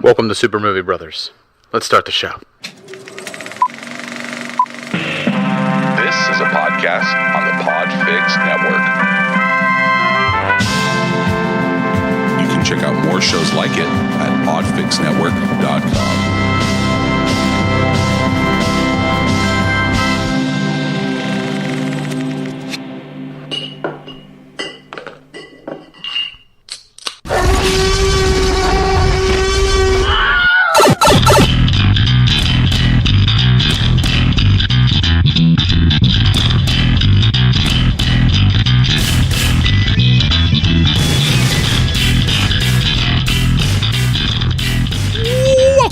Welcome to Super Movie Brothers. Let's start the show. This is a podcast on the PODFIX Network. You can check out more shows like it at PODFIXNetwork.com.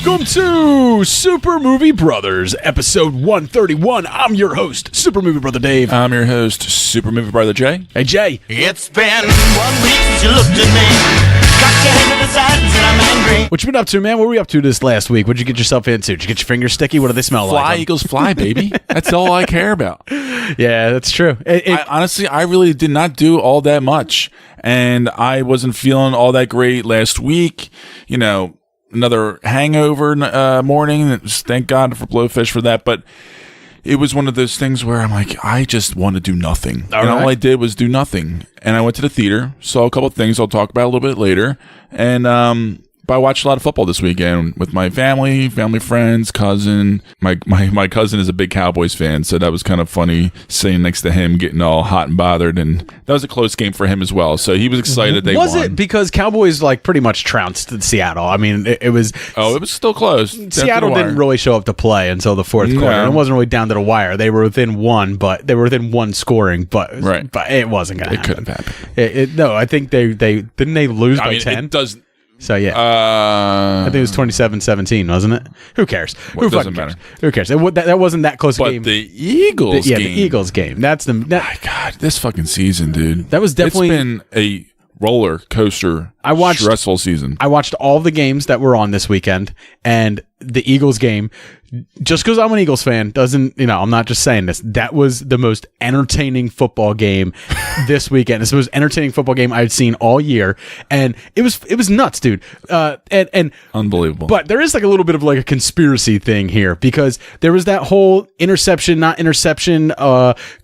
Welcome to Super Movie Brothers, episode 131. I'm your host, Super Movie Brother Dave. I'm your host, Super Movie Brother Jay. Hey, Jay. It's been 1 week since you looked at me. Got your head to the sides and I'm angry. What you been up to, man? What were we up to this last week? What'd you get yourself into? Did you get your fingers sticky? What do they smell like? Fly, Eagles, fly, baby. That's all I care about. Yeah, that's true. Honestly, I really did not do all that much. And I wasn't feeling all that great last week. You know, another hangover morning. Thank God for Blowfish for that. But it was one of those things where I'm like, I just want to do nothing. All I did was do nothing. And I went to the theater, saw a couple of things I'll talk about a little bit later. And but I watched a lot of football this weekend with my family friends, cousin. My cousin is a big Cowboys fan, so that was kind of funny sitting next to him, getting all hot and bothered. And that was a close game for him as well. So he was excited they won. Was it because Cowboys like pretty much trounced Seattle? I mean, it was. Oh, it was still close. Seattle didn't really show up to play until the fourth quarter. It wasn't really down to the wire. They were within one, but they were within one scoring. But it wasn't going to happen. It couldn't happen. No, I think they didn't they lose by 10. It does. So, yeah. I think it was 27-17, wasn't it? Who cares? Who doesn't cares? matter. Who cares? That wasn't that close a game. But the Eagles game. Yeah, the Eagles game. That's the... My God, this fucking season, dude. That was definitely... It's been a roller coaster, stressful season. I watched all the games that were on this weekend, and the Eagles game, just because I'm an Eagles fan, doesn't, I'm not just saying this. That was the most entertaining football game this weekend. It's the most entertaining football game I've seen all year, and it was nuts, dude. And unbelievable. But there is like a little bit of like a conspiracy thing here, because there was that whole interception, not interception,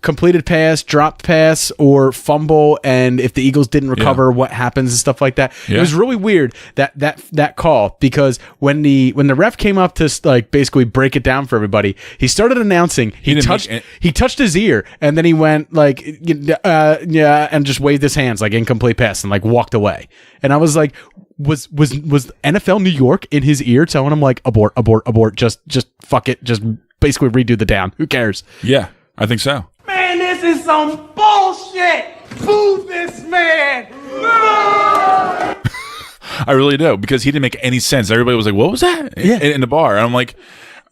completed pass, dropped pass, or fumble, and if the Eagles didn't recover, what happens and stuff like that. Yeah. It was really weird that call, because when the ref came up to like basically break it down for everybody, he started announcing he touched his ear, and then he went like and just waved his hands like incomplete pass and like walked away. And I was like, was NFL New York in his ear telling him like abort, just fuck it, just basically redo the down. Who cares? Yeah, I think so. Man, this is some bullshit. Boo this man. I really do, because he didn't make any sense. Everybody was like, what was that? Yeah. In the bar. And I'm like,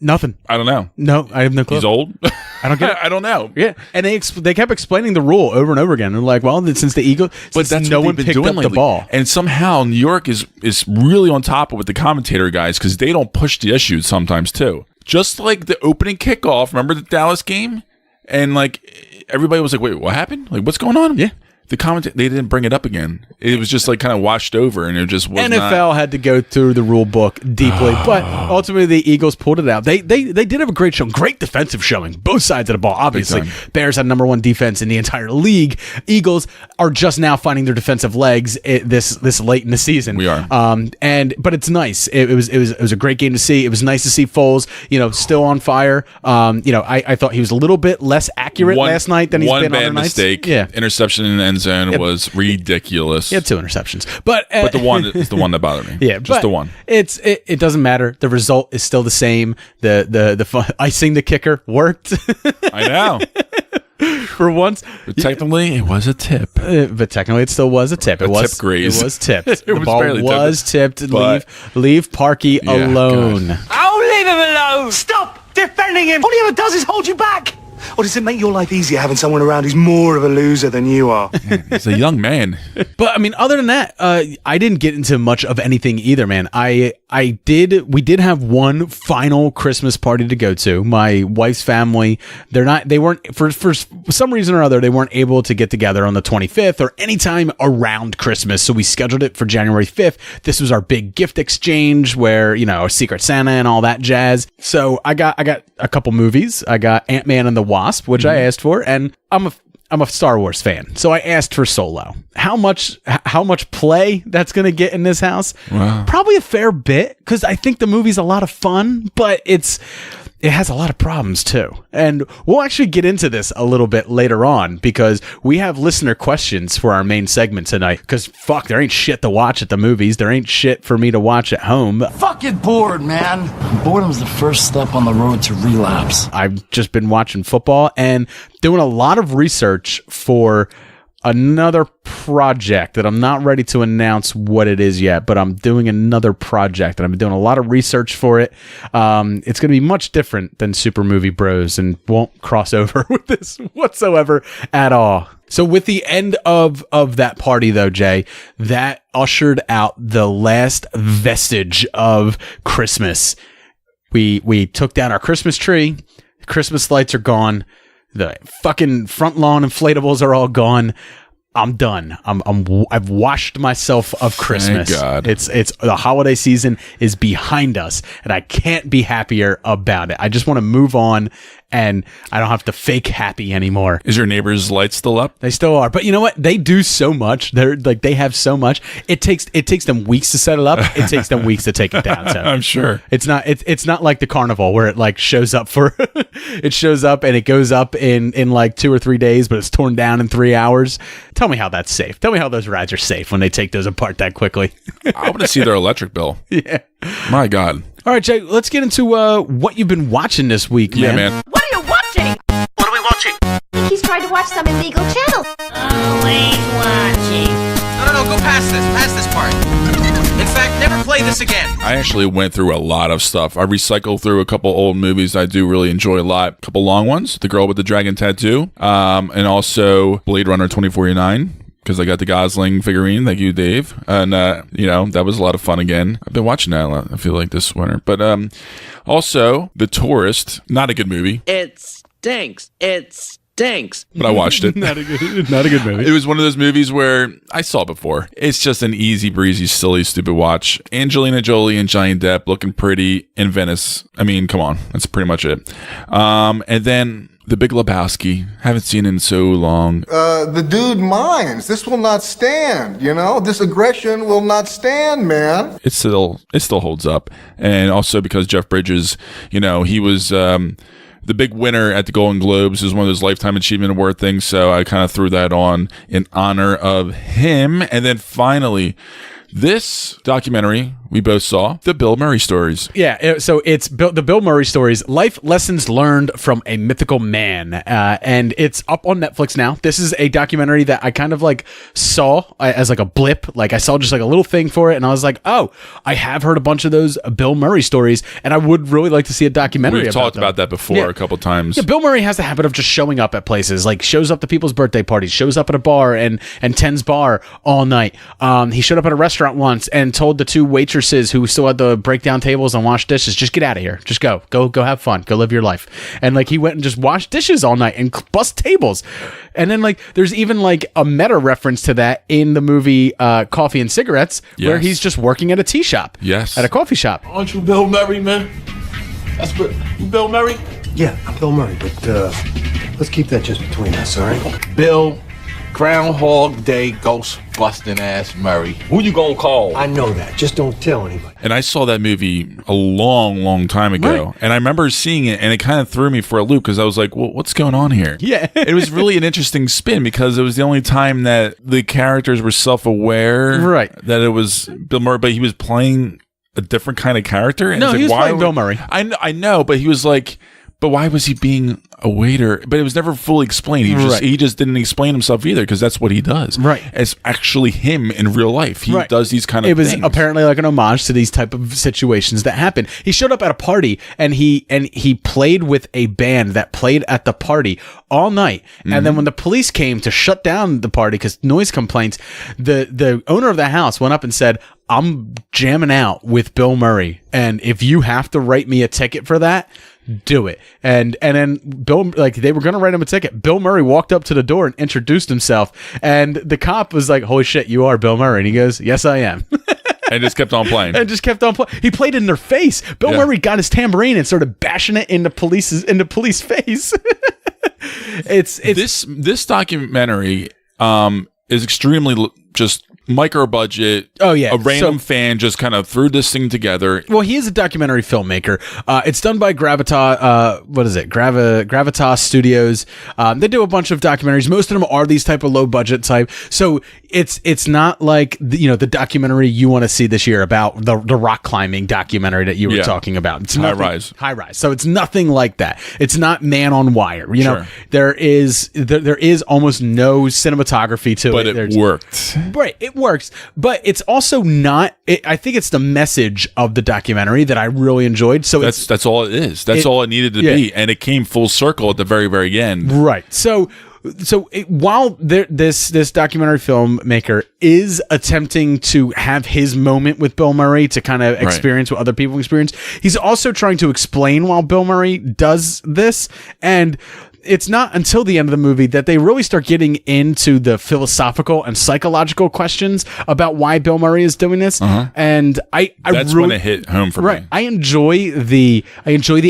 nothing. I don't know. No, I have no clue. He's old. I don't get it. I don't know. Yeah, and they kept explaining the rule over and over again. They're like, well, since the Eagles, but that's no what one they've been picked doing up lately. the ball, and somehow New York is really on top of with the commentator guys, because they don't push the issues sometimes too. Just like the opening kickoff, remember the Dallas game, and like everybody was like, wait, what happened? Like, what's going on? Yeah. The they didn't bring it up again. It was just like kind of washed over, and it just was NFL had to go through the rule book deeply, but ultimately the Eagles pulled it out. They did have a great show, great defensive showing, both sides of the ball. Obviously, Bears had number one defense in the entire league. Eagles are just now finding their defensive legs this late in the season. We are, but it's nice. It was a great game to see. It was nice to see Foles, still on fire. I thought he was a little bit less accurate last night than he's been other nights. One bad mistake, interception in the end zone was ridiculous. He had 2 interceptions, but the one is the one that bothered me. Yeah, just the one. It doesn't matter. The result is still the same. The icing the kicker worked. I know. For once, but technically, it was a tip. But technically, it still was a tip. It was tip graze. It was tipped. The ball was tipped. Leave Parkey alone. God. Oh, leave him alone. Stop defending him. All he ever does is hold you back. Or does it make your life easier having someone around who's more of a loser than you are? He's a young man. But I mean, other than that, I didn't get into much of anything either, man. I we did have one final Christmas party to go to. My wife's family, they weren't for some reason or other, they weren't able to get together on the 25th or anytime around Christmas. So we scheduled it for January 5th. This was our big gift exchange where, a Secret Santa and all that jazz. So I got a couple movies. I got Ant-Man and the Wasp, which I asked for, and I'm a Star Wars fan, so I asked for Solo. How much play that's going to get in this house? Wow. Probably a fair bit, because I think the movie's a lot of fun, but it has a lot of problems too. And we'll actually get into this a little bit later on, because we have listener questions for our main segment tonight, because fuck, there ain't shit to watch at the movies. There ain't shit for me to watch at home. Fucking bored, man. Boredom's the first step on the road to relapse. I've just been watching football and doing a lot of research for another project that I'm not ready to announce what it is yet, but I'm doing another project and I've been doing a lot of research for it. It's going to be much different than Super Movie Bros and won't cross over with this whatsoever at all. So with the end of that party though, Jay, that ushered out the last vestige of Christmas. We took down our Christmas tree. Christmas lights are gone. The fucking front lawn inflatables are all gone. I'm done. I've washed myself of Christmas. Thank God. It's the holiday season is behind us, and I can't be happier about it. I just want to move on, and I don't have to fake happy anymore. Is your neighbor's light still up? They still are, but you know what? They do so much. They have so much. It takes them weeks to set it up. It takes them weeks to take it down. So I'm sure. it's not like the carnival where it like shows up for it shows up and it goes up in like 2 or 3 days, but it's torn down in 3 hours. Tell me how that's safe. Tell me how those rides are safe when they take those apart that quickly. I want to see their electric bill. Yeah. My God. All right, Jay. Let's get into what you've been watching this week, man. Yeah, man. What are you watching? What are we watching? I think he's trying to watch some illegal channel. Always watching. No, go past this part. In fact, never play this again. I actually went through a lot of stuff. I recycled through a couple old movies I do really enjoy a lot. A couple long ones, The Girl with the Dragon Tattoo, and also Blade Runner 2049. Because I got the Gosling figurine. Thank you, Dave. And, that was a lot of fun again. I've been watching that a lot, I feel like, this winter. But also, The Tourist. Not a good movie. It stinks. It stinks. But I watched it. Not a good movie. It was one of those movies where I saw it before. It's just an easy breezy, silly, stupid watch. Angelina Jolie and Johnny Depp looking pretty in Venice. I mean, come on. That's pretty much it. And then The Big Lebowski. Haven't seen it in so long. The dude minds. This will not stand, This aggression will not stand, man. It still holds up. And also because Jeff Bridges, he was the big winner at the Golden Globes. It was one of those Lifetime Achievement Award things, so I kind of threw that on in honor of him. And then finally, this documentary we both saw, the Bill Murray stories. Yeah, so it's the Bill Murray stories, life lessons learned from a mythical man, and it's up on Netflix now. This is a documentary that I kind of like saw as like a blip. Like I saw just like a little thing for it, and I was like, oh, I have heard a bunch of those Bill Murray stories, and I would really like to see a documentary. We've talked them. about that before a couple times. Yeah, Bill Murray has the habit of just showing up at places, like shows up to people's birthday parties, shows up at a bar and Ten's bar all night. He showed up at a restaurant once and told the two waitresses who still had to break down tables and wash dishes, just get out of here, just go have fun, go live your life. And like he went and just washed dishes all night and bust tables. And then like there's even like a meta reference to that in the movie Coffee and Cigarettes, where he's just working at a tea shop, at a coffee shop. Aren't you Bill Murray, man? You Bill Murray? Yeah, I'm Bill Murray, but let's keep that just between us, all right? Bill, Groundhog Day ghost busting ass Murray. Who you gonna call? I know that. Just don't tell anybody. And I saw that movie a long, long time ago. Right. And I remember seeing it, and it kind of threw me for a loop because I was like, well, what's going on here? Yeah. It was really an interesting spin because it was the only time that the characters were self-aware. Right. That it was Bill Murray, but he was playing a different kind of character. And No, like, he was playing Bill Murray. I know, but he was like But why was he being a waiter? But it was never fully explained. He just didn't explain himself either, because that's what he does. Right. It's actually him in real life. He does these kind of things. It was apparently like an homage to these type of situations that happen. He showed up at a party and he played with a band that played at the party all night. And then when the police came to shut down the party because noise complaints, the owner of the house went up and said, I'm jamming out with Bill Murray, and if you have to write me a ticket for that, do it. And then Bill, like, they were gonna write him a ticket. Bill Murray walked up to the door and introduced himself, and the cop was like, holy shit, you are Bill Murray. And he goes, yes, I am. And just kept on playing. He played in their face. Bill Murray got his tambourine and started bashing it in the police face. This documentary is extremely just micro budget. Oh yeah, a random fan just kind of threw this thing together. Well, he is a documentary filmmaker. It's done by Gravitas. What is it? Gravitas Studios. They do a bunch of documentaries. Most of them are these type of low budget type. So it's not like the documentary you want to see this year about the rock climbing documentary that you were talking about. It's High Rise. So it's nothing like that. It's not Man on Wire. You know, there is almost no cinematography to it. But it worked. Right. It works, but it's also not. I think it's the message of the documentary that I really enjoyed. So that's all it is. That's all it needed to be, and it came full circle at the very, very end. Right. So while this documentary filmmaker is attempting to have his moment with Bill Murray to kind of experience what other people experience, he's also trying to explain why Bill Murray does this. And it's not until the end of the movie that they really start getting into the philosophical and psychological questions about why Bill Murray is doing this. And that's really, when it hit home for me. I enjoy the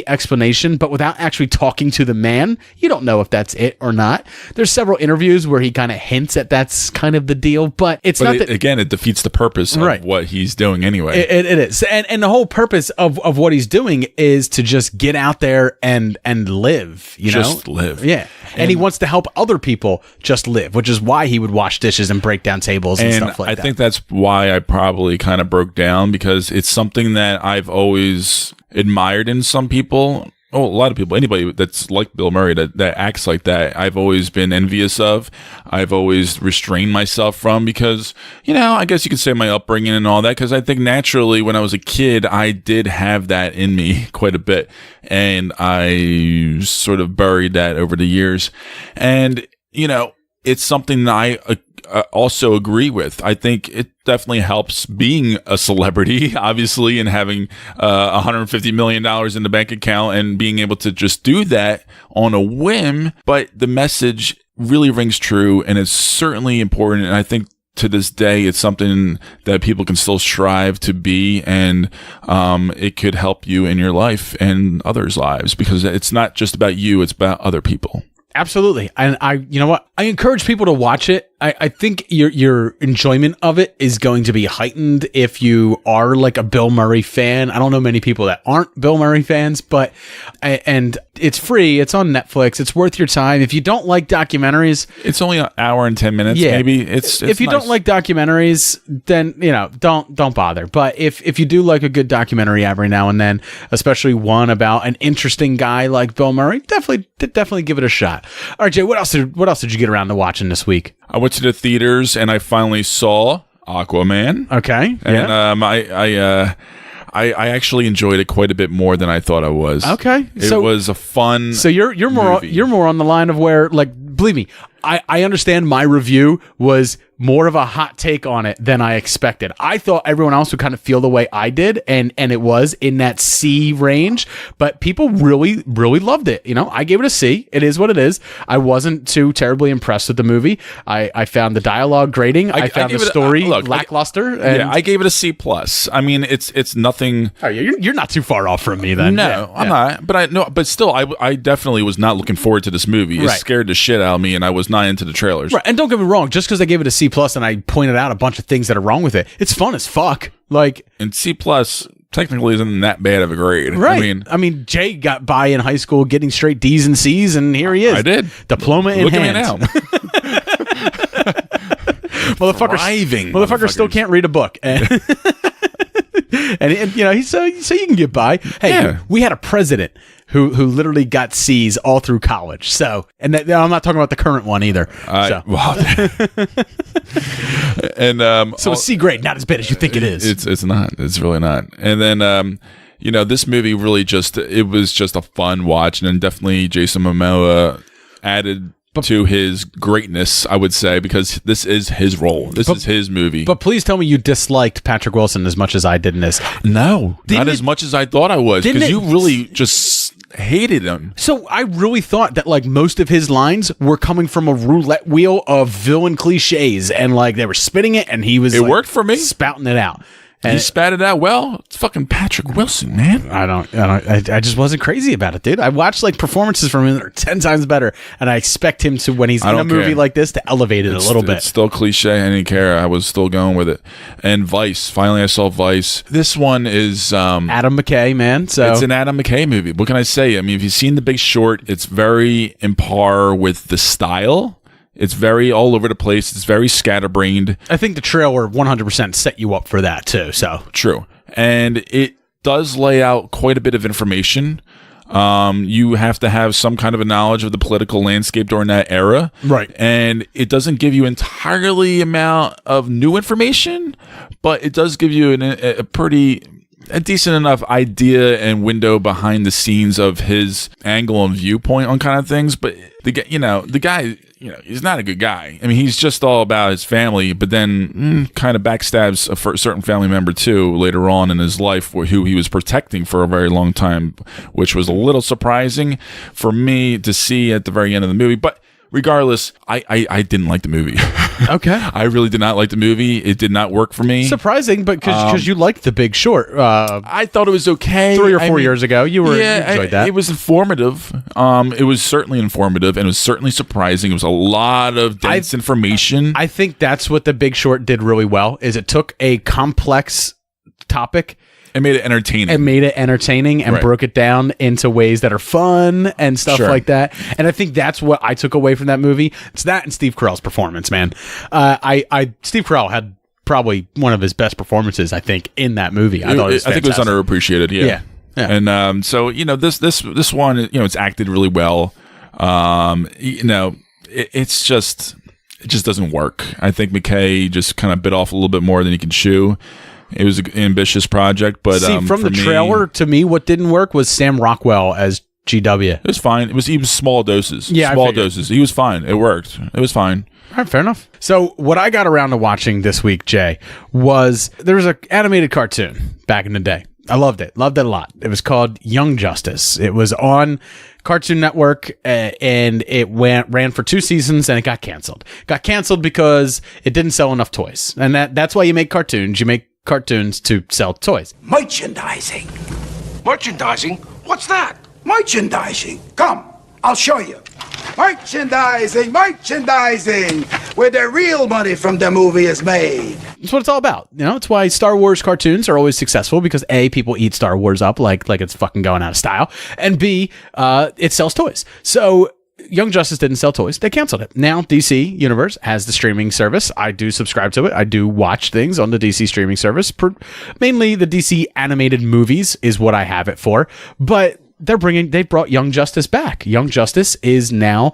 explanation, but without actually talking to the man, you don't know if that's it or not. There's several interviews where he kind of hints at that's kind of the deal, but it's not that. Again, it defeats the purpose of what he's doing anyway. It is. And the whole purpose of what he's doing is to just get out there and live, Just live. Yeah. And he wants to help other people just live, which is why he would wash dishes and break down tables and stuff like that. I think that's why I probably kind of broke down, because it's something that I've always admired in some people. Oh, a lot of people, anybody that's like Bill Murray that acts like that, I've always been envious of. I've always restrained myself from, because, I guess you could say my upbringing and all that, because I think naturally when I was a kid, I did have that in me quite a bit. And I sort of buried that over the years. And, it's something that I also agree with. I think it definitely helps being a celebrity, obviously, and having $150 million in the bank account and being able to just do that on a whim. But the message really rings true, and it's certainly important. And I think to this day, it's something that people can still strive to be, and it could help you in your life and others' lives, because it's not just about you, it's about other people. Absolutely. And you know what? I encourage people to watch it. I think your enjoyment of it is going to be heightened if you are like a Bill Murray fan. I don't know many people that aren't Bill Murray fans, and it's free. It's on Netflix. It's worth your time. If you don't like documentaries, it's only an hour and 10 minutes. Maybe it's if you nice. don't like documentaries, then don't bother. But if you do like a good documentary every now and then, especially one about an interesting guy like Bill Murray, definitely give it a shot. All right, Jay, what else did you get around to watching this week? I went to the theaters and I finally saw Aquaman. Okay. And I actually enjoyed it quite a bit more than I thought I was. Okay. It was a fun So you're more on the line of where, like, believe me, I understand my review was more of a hot take on it than I expected. I thought everyone else would kind of feel the way I did, and it was in that C range, but people really, really loved it. I gave it a C. It is what it is. I wasn't too terribly impressed with the movie. I found the dialogue grating. I found the story lackluster. I gave it a C+. I mean, it's nothing. Oh, you're not too far off from me then. No, I'm not. But still, I definitely was not looking forward to this movie. It scared the shit out of me, and I was not into the trailers. Right, and don't get me wrong. Just because I gave it a C+ and I pointed out a bunch of things that are wrong with it, it's fun as fuck. Like, and C+ technically isn't that bad of a grade. Right. I mean, Jay got by in high school getting straight D's and C's, and here he is. I did. Diploma in hand. Look at me now. Motherfucker still can't read a book. and you know, he's so you can get by. Hey, we had a president who literally got C's all through college. So, and I'm not talking about the current one either. So a C grade, not as bad as you think it is. It's not. It's really not. And then you know, this movie really it was just a fun watch, and then definitely Jason Momoa added to his greatness, I would say, because this is his role. This is his movie. But please tell me you disliked Patrick Wilson as much as I did in this. No, not as much as I thought I was, because you really just hated him. So I really thought that like most of his lines were coming from a roulette wheel of villain cliches, and like they were spinning it, and he was worked for me, spouting it out. And he spat it out well. It's fucking Patrick Wilson, man. I just wasn't crazy about it, dude. I watched like performances from him that are 10 times better, and I expect him to, when he's in a movie like this, to elevate it a little bit. It's still cliche. I didn't care. I was still going with it. And Vice. Finally, I saw Vice. This one is Adam McKay, man. So it's an Adam McKay movie. What can I say? I mean, if you've seen The Big Short, it's very in par with the style. It's very all over the place. It's very scatterbrained. I think the trailer 100% set you up for that too. So true, and it does lay out quite a bit of information. You have to have some kind of a knowledge of the political landscape during that era, right? And it doesn't give you entirely amount of new information, but it does give you a decent enough idea and window behind the scenes of his angle and viewpoint on kind of things. But the guy, he's not a good guy. I mean, he's just all about his family, but then kind of backstabs a certain family member too later on in his life, who he was protecting for a very long time, which was a little surprising for me to see at the very end of the movie. But regardless, I didn't like the movie. Okay. I really did not like the movie. It did not work for me. Surprising, but because you liked The Big Short. I thought it was okay. 3 or 4 years ago. You enjoyed that. It was informative. It was certainly informative, and it was certainly surprising. It was a lot of dense information. I think that's what The Big Short did really well, is it took a complex topic and made it entertaining. And broke it down into ways that are fun and stuff like that. And I think that's what I took away from that movie. It's that and Steve Carell's performance, man. Steve Carell had probably one of his best performances, I think, in that movie. I think it was underappreciated. Yeah. And so this one, it's acted really well. It just doesn't work. I think McKay just kind of bit off a little bit more than he can chew. It was an ambitious project, but from the trailer, to me, what didn't work was Sam Rockwell as GW. It was fine. It was even small doses. Yeah, small doses. He was fine. It worked. It was fine. All right, fair enough. So what I got around to watching this week, Jay, was there was an animated cartoon back in the day. I loved it. Loved it a lot. It was called Young Justice. It was on Cartoon Network, and it ran for 2 seasons, and it got canceled. Got canceled because it didn't sell enough toys. And that's why you make cartoons. You make cartoons to sell toys. Merchandising. Merchandising? What's that? Merchandising. Come, I'll show you. Merchandising, where the real money from the movie is made. That's what it's all about. It's why Star Wars cartoons are always successful, because A, people eat Star Wars up like it's fucking going out of style, and B, it sells toys. So Young Justice didn't sell toys. They canceled it. Now DC Universe has the streaming service. I do subscribe to it. I do watch things on the DC streaming service. Mainly the DC animated movies is what I have it for. But they brought Young Justice back. Young Justice is now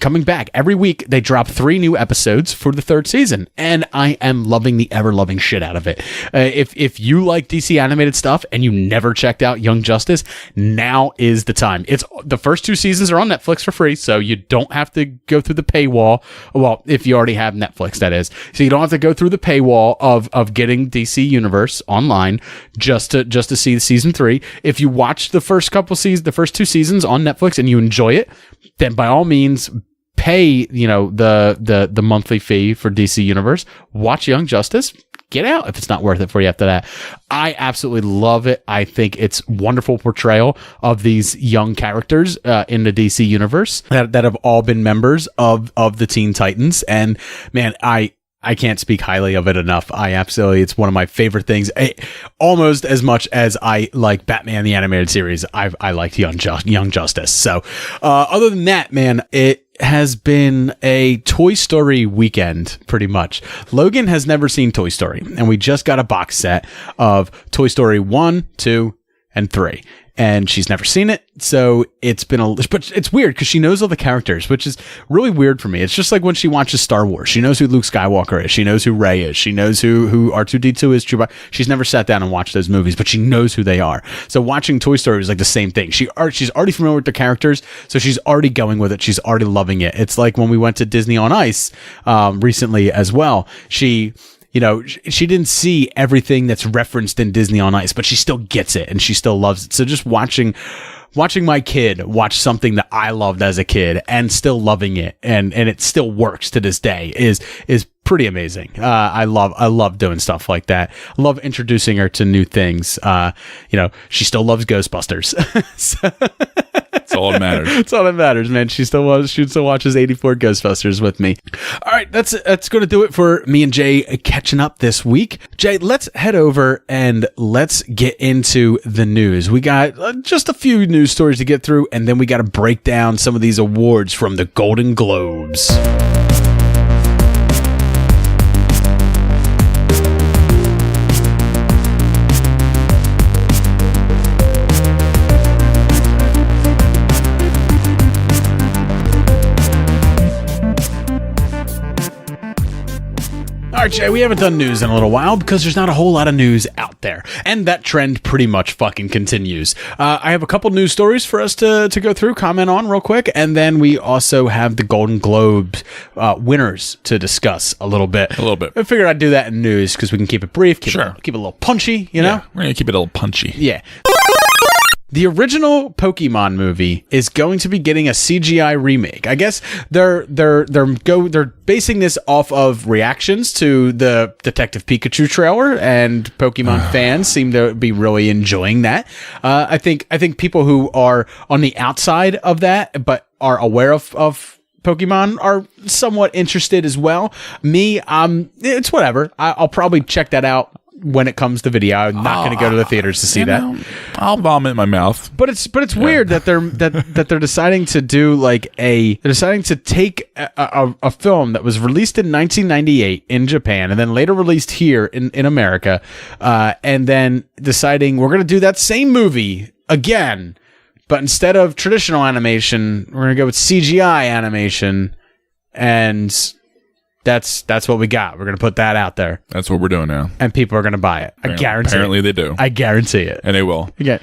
coming back. Every week they drop 3 new episodes for the 3rd season, and I am loving the ever-loving shit out of it. If you like DC animated stuff and you never checked out Young Justice, now is the time. It's the first 2 seasons are on Netflix for free, so you don't have to go through the paywall. Well, if you already have Netflix, that is. So you don't have to go through the paywall of getting DC Universe online just to see season 3. If you watch the first 2 seasons on Netflix and you enjoy it, then by all means pay the monthly fee for DC Universe. Watch Young Justice. Get out if it's not worth it for you after that. I absolutely love it. I think it's wonderful portrayal of these young characters in the DC Universe that have all been members of the Teen Titans. And man, I can't speak highly of it enough. It's one of my favorite things. Almost as much as I like Batman the Animated Series, I liked Young Justice. So, other than that, man, it has been a Toy Story weekend, pretty much. Logan has never seen Toy Story, and we just got a box set of Toy Story 1, 2, and 3. And she's never seen it, so it's been but it's weird because she knows all the characters, which is really weird for me. It's just like when she watches Star Wars. She knows who Luke Skywalker is. She knows who Rey is. She knows who R2-D2 is. Chewbacca. She's never sat down and watched those movies, but she knows who they are. So watching Toy Story is like the same thing. She's already familiar with the characters, so she's already going with it. She's already loving it. It's like when we went to Disney on Ice recently as well. She didn't see everything that's referenced in Disney on Ice, but she still gets it and she still loves it. So just watching my kid watch something that I loved as a kid and still loving it and it still works to this day is pretty amazing. I love doing stuff like that. I love introducing her to new things. She still loves Ghostbusters. That's all that matters. That's all that matters, man. She still watches 84 Ghostbusters with me. All right, that's going to do it for me and Jay catching up this week. Jay, let's head over and let's get into the news. We got just a few news stories to get through, and then we got to break down some of these awards from the Golden Globes. All right, Jay, we haven't done news in a little while because there's not a whole lot of news out there. And that trend pretty much fucking continues. I have a couple news stories for us to go through, comment on real quick. And then we also have the Golden Globes winners to discuss a little bit. I figured I'd do that in news because we can keep it brief, keep it a little punchy, you know? Yeah, we're going to keep it a little punchy. Yeah. The original Pokemon movie is going to be getting a CGI remake. I guess they're basing this off of reactions to the Detective Pikachu trailer, and Pokemon fans seem to be really enjoying that. I think people who are on the outside of that but are aware of Pokemon are somewhat interested as well. Me, it's whatever. I'll probably check that out when it comes to video. I'm not going to go to the theaters to see that. I'll vomit in my mouth. But it's weird that they're deciding to do they're deciding to take a film that was released in 1998 in Japan and then later released here in America, and then deciding we're going to do that same movie again, but instead of traditional animation, we're going to go with CGI animation, and that's what we got. We're going to put that out there. That's what we're doing now. And people are going to buy it. I guarantee Apparently they do. I guarantee it. And they will. Yeah.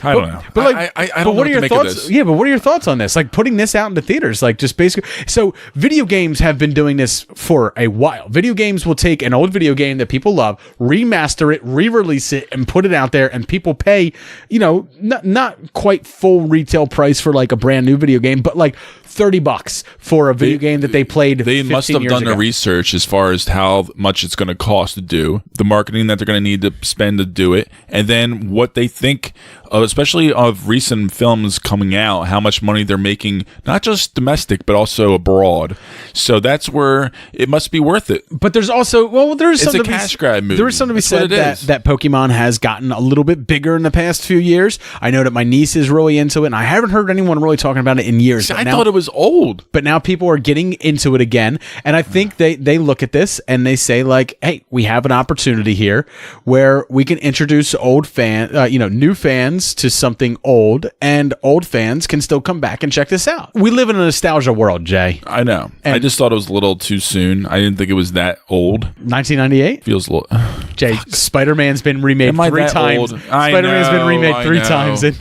I don't know. But I don't know what to make of this. Yeah, but what are your thoughts on this? Like putting this out into theaters, like just basically. So video games have been doing this for a while. Video games will take an old video game that people love, remaster it, re-release it, and put it out there, and people pay, not quite full retail price for like a brand new video game, but like $30 for a video game that they played. They must have done the research as far as how much it's going to cost to do, the marketing that they're going to need to spend to do it, and then what they think, especially of recent films coming out, how much money they're making, not just domestic but also abroad. So that's where it must be worth it. But there's also it's a cash grab movie. There is something to be said that Pokemon has gotten a little bit bigger in the past few years. I know that my niece is really into it, and I haven't heard anyone really talking about it in years. See, I thought it was old, but now people are getting into it again, and I think they look at this and they say like, hey, we have an opportunity here where we can introduce new fans to something old, and old fans can still come back and check this out. We live in a nostalgia world, Jay. I know. And I just thought it was a little too soon. I didn't think it was that old. 1998 feels a little. Jay, Spider-Man's been remade 3 times. Spider-Man's been remade 3 times in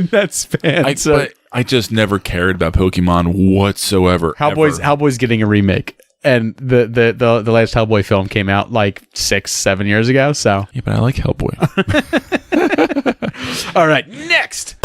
that span. But I just never cared about Pokemon whatsoever. Hellboy's getting a remake. And the last Hellboy film came out like 6-7 years ago. So yeah, but I like Hellboy. All right, next.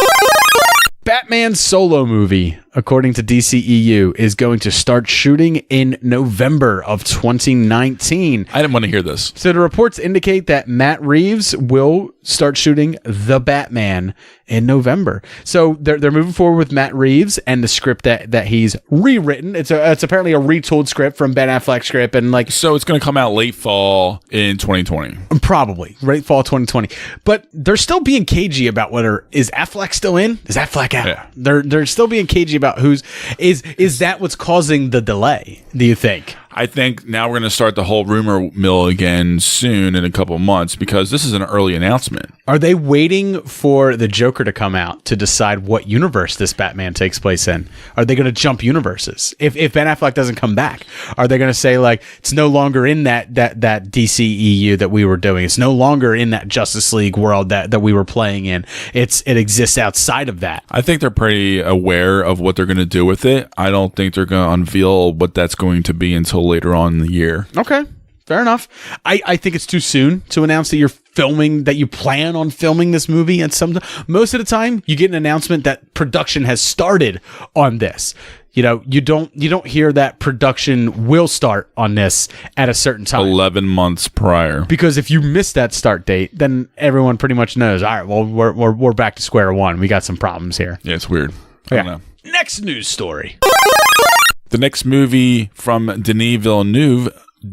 Batman solo movie, according to DCEU, is going to start shooting in November of 2019. I didn't want to hear this. So the reports indicate that Matt Reeves will start shooting The Batman in November. So they're moving forward with Matt Reeves and the script that he's rewritten. It's apparently a retooled script from Ben Affleck's script, and like so it's going to come out late fall in 2020. Probably late fall 2020. But they're still being cagey about whether is Affleck still in? Is Affleck out? Yeah. They're still being cagey about is that what's causing the delay, do you think? I think now we're going to start the whole rumor mill again soon in a couple of months because this is an early announcement. Are they waiting for the Joker to come out to decide what universe this Batman takes place in? Are they going to jump universes? If Ben Affleck doesn't come back, are they going to say like it's no longer in that DCEU that we were doing? It's no longer in that Justice League world that we were playing in. It exists outside of that. I think they're pretty aware of what they're going to do with it. I don't think they're going to unveil what that's going to be until later on in the year. Okay, fair enough. I think it's too soon to announce that you plan on filming this movie at some time. Most of the time you get an announcement that production has started on this. You don't hear that production will start on this at a certain time. 11 months prior. Because if you miss that start date, then everyone pretty much knows, all right, well, we're back to square one. We got some problems here. Yeah, it's weird. I don't know. Next news story. The next movie from Denis Villeneuve,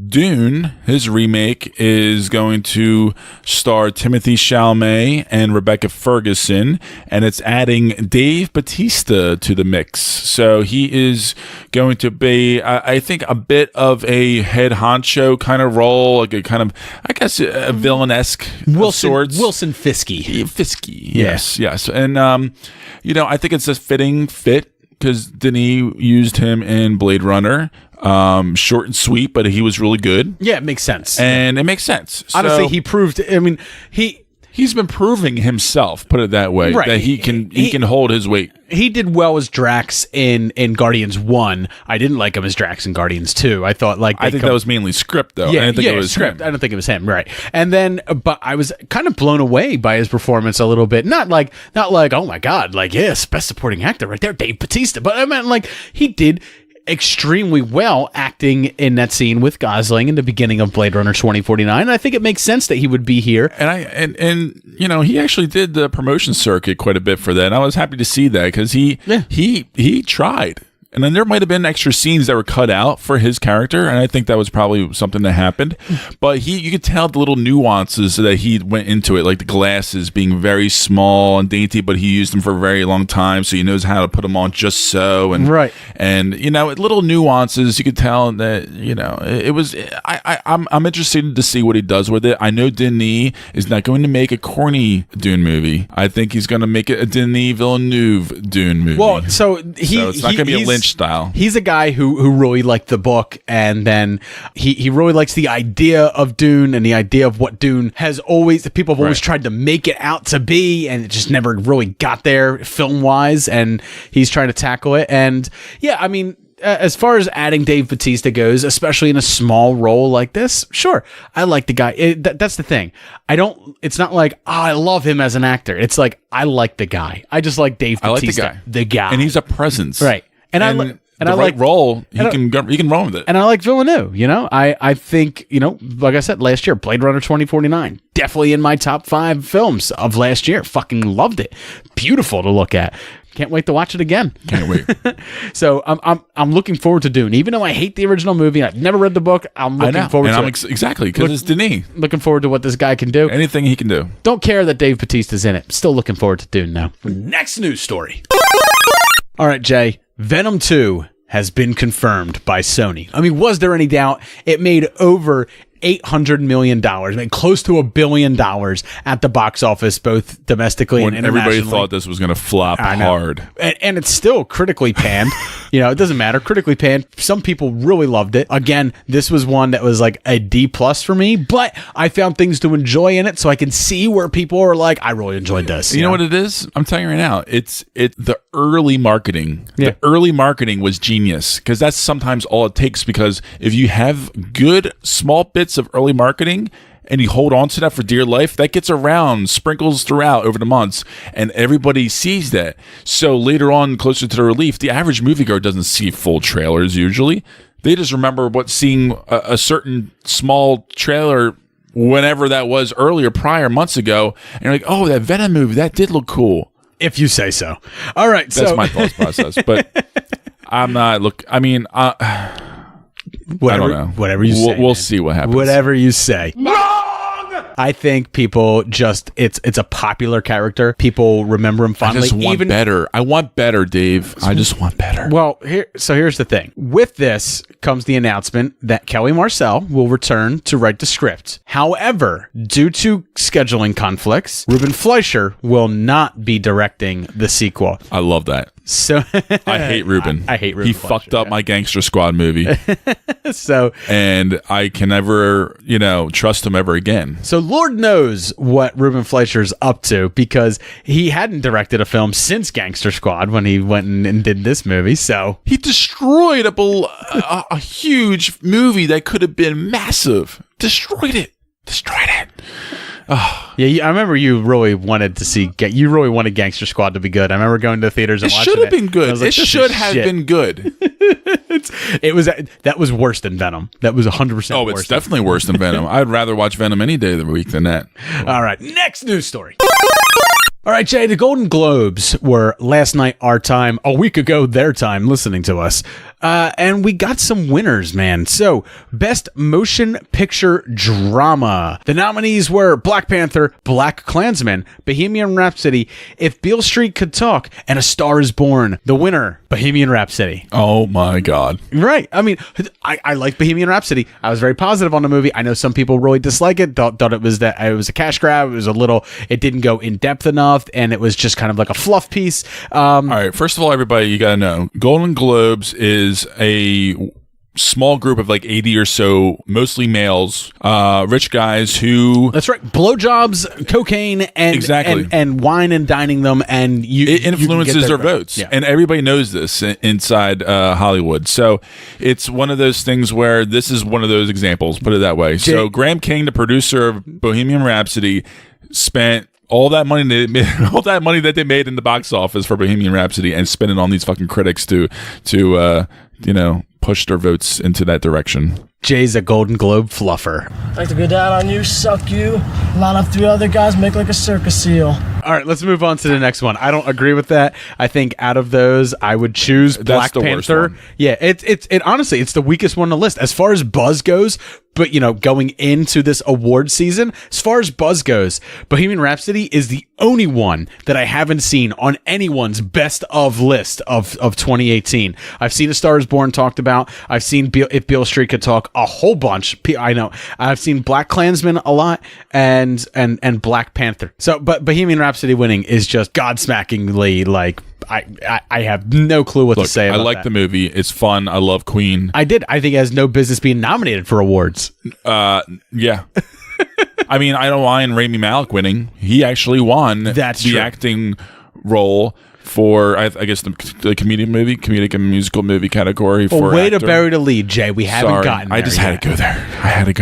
Dune, his remake, is going to star Timothée Chalamet and Rebecca Ferguson, and it's adding Dave Bautista to the mix. So he is going to be, I think, a bit of a head honcho kind of role, like a kind of, I guess, a villain-esque of sorts. Wilson Fiske. Fiske, yes. And, I think it's a fitting fit, because Denis used him in Blade Runner. Short and sweet, but he was really good. Yeah, it makes sense. And it makes sense. Honestly, he proved, he's been proving himself, put it that way, right. that he can hold his weight. He did well as Drax in Guardians 1. I didn't like him as Drax in Guardians 2. I thought I think that was mainly script though. Yeah, I didn't think it was script. him. I don't think it was him, right. And then but I was kind of blown away by his performance a little bit. Not like oh my god, yes, best supporting actor right there, Dave Bautista. But I meant he did extremely well acting in that scene with Gosling in the beginning of Blade Runner 2049. And I think it makes sense that he would be here. And he actually did the promotion circuit quite a bit for that. And I was happy to see that because he tried. And then there might have been extra scenes that were cut out for his character, and I think that was probably something that happened. But you could tell the little nuances that he went into it, like the glasses being very small and dainty, but he used them for a very long time, so he knows how to put them on just so. And right. And little nuances, you could tell that it was. I'm interested to see what he does with it. I know Denis is not going to make a corny Dune movie. I think he's going to make it a Denis Villeneuve Dune movie. Well, so it's not going to be a Lynch style. He's a guy who really liked the book, and then he really likes the idea of Dune and the idea of what Dune has always, people have always tried to make it out to be, and it just never really got there film wise, and he's trying to tackle it. And yeah, as far as adding Dave Bautista goes, especially in a small role like this, sure, I like the guy. That's the thing. It's not like, I love him as an actor. It's like, I like the guy. I just like Dave Bautista. I like the guy. And he's a presence. Right. And I like role. He can run with it. And I like Villeneuve. I think, like I said, last year, Blade Runner 2049, definitely in my top 5 films of last year. Fucking loved it. Beautiful to look at. Can't wait to watch it again. Can't wait. So I'm looking forward to Dune. Even though I hate the original movie, I've never read the book. I'm looking forward to it. Exactly, because it's Denis. Looking forward to what this guy can do. Anything he can do. Don't care that Dave Bautista's in it. Still looking forward to Dune now. Next news story. All right, Jay. Venom 2 has been confirmed by Sony. Was there any doubt? It made over $800 million, close to $1 billion at the box office, both domestically and internationally. Everybody thought this was going to flop hard. And it's still critically panned. It doesn't matter. Critically panned. Some people really loved it. Again, this was one that was like a D+ for me, but I found things to enjoy in it, so I can see where people are like, I really enjoyed this. You know what it is? I'm telling you right now, it's the early marketing. Yeah. The early marketing was genius, because that's sometimes all it takes, because if you have good small bits of early marketing and you hold on to that for dear life, that gets around, sprinkles throughout over the months, and everybody sees that. So later on, closer to the release, the average moviegoer doesn't see full trailers usually. They just remember seeing a certain small trailer whenever that was prior months ago, and you're like, oh, that Venom movie, that did look cool. If you say so. All right. That's my thought process. But I'm not, I don't know. Whatever you say. We'll see what happens. Whatever you say. Wrong! I think people just it's a popular character. People remember him fondly. I just want better. I want better, Dave. I just want better. Well, here's the thing. With this comes the announcement that Kelly Marcel will return to write the script. However, due to scheduling conflicts, Ruben Fleischer will not be directing the sequel. I love that. So I hate Ruben. I hate Ruben. He fucked up my Gangster Squad movie. And I can never, trust him ever again. So Lord knows what Ruben Fleischer's up to, because he hadn't directed a film since Gangster Squad when he went and did this movie. So he destroyed a huge movie that could have been massive. Destroyed it. Oh. Yeah, I remember you really wanted to see. You really wanted Gangster Squad to be good. I remember going to theaters and watching it. It should have been good. It should have been good. That was worse than Venom. That was 100%. Oh, it's definitely worse than Venom. I'd rather watch Venom any day of the week than that. All right, next news story. All right, Jay, the Golden Globes were last night our time, a week ago their time, listening to us. And we got some winners, man. So, Best Motion Picture Drama. The nominees were Black Panther, Black Klansman, Bohemian Rhapsody, If Beale Street Could Talk, and A Star Is Born. The winner, Bohemian Rhapsody. Oh, my God. Right. I mean, I like Bohemian Rhapsody. I was very positive on the movie. I know some people really dislike it, thought it was a cash grab. It didn't go in depth enough, and it was just kind of like a fluff piece. All right. First of all, everybody, you got to know, Golden Globes is a small group of like 80 or so, mostly males, rich guys who... That's right. Blowjobs, cocaine, and exactly. and wine and dining them, and it influences their votes. Yeah. And everybody knows this inside Hollywood. So it's one of those things where this is one of those examples, put it that way. So Graham King, the producer of Bohemian Rhapsody, spent all that money that they made in the box office for Bohemian Rhapsody and spent it on these fucking critics to push their votes into that direction. Jay's a Golden Globe fluffer. Like to go down on you, suck you, line up 3 other guys, make like a circus seal. All right, let's move on to the next one. I don't agree with that. I think out of those, I would choose Black Panther. Yeah, it honestly, it's the weakest one on the list as far as buzz goes. But, going into this award season, as far as buzz goes, Bohemian Rhapsody is the only one that I haven't seen on anyone's best of list of 2018. I've seen A Star Is Born talked about. I've seen If Beale Street Could Talk a whole bunch. I know. I've seen Black Klansman a lot and Black Panther. So, but Bohemian Rhapsody winning is just godsmackingly like... I have no clue what to say about I like that. the movie. It's fun. I love Queen. I think it has no business being nominated for awards. Yeah. I mean, I don't mind Rami Malek winning. He actually won the acting role for, I guess, the comedic and musical movie category. For way to bury the lead, Jay. We haven't gotten there. I just had to go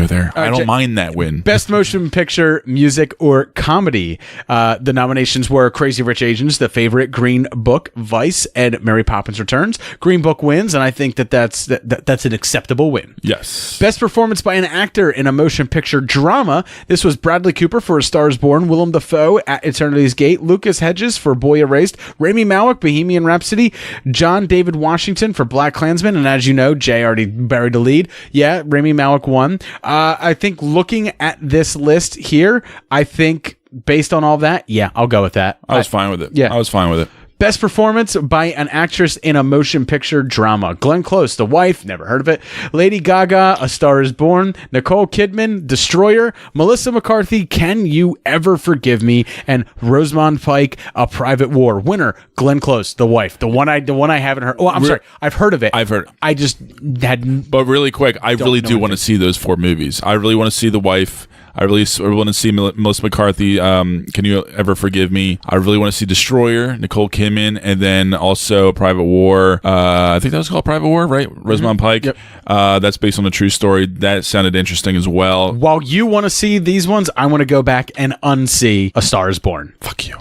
there. I don't mind that win. Best Motion Picture, Music, or Comedy. The nominations were Crazy Rich Asians, The Favorite, Green Book, Vice, and Mary Poppins Returns. Green Book wins, and I think that's an acceptable win. Yes. Best Performance by an Actor in a Motion Picture Drama. This was Bradley Cooper for A Star Is Born, Willem Dafoe at Eternity's Gate, Lucas Hedges for Boy Erased, Rami Malek, Bohemian Rhapsody, John David Washington for Black Klansman, and as you know, Jay already buried the lead. Yeah, Rami Malek won. I think looking at this list here, I think based on all that, yeah, I'll go with that. I was fine with it. Yeah. I was fine with it. Best Performance by an Actress in a Motion Picture Drama. Glenn Close, The Wife, never heard of it. Lady Gaga, A Star Is Born. Nicole Kidman, Destroyer. Melissa McCarthy, Can You Ever Forgive Me? And Rosamund Pike, A Private War. Winner, Glenn Close, The Wife. The one I haven't heard. Oh, I'm sorry. I've heard of it. I've heard. I just had. But really quick, I really do want to see those 4 movies. I really want to see The Wife. I really want to see Melissa McCarthy. Can You Ever Forgive Me? I really want to see Destroyer, Nicole Kidman, and then also Private War. I think that was called Private War, right? Rosamund Pike. Yep. That's based on a true story. That sounded interesting as well. While you want to see these ones, I want to go back and unsee A Star Is Born. Fuck you.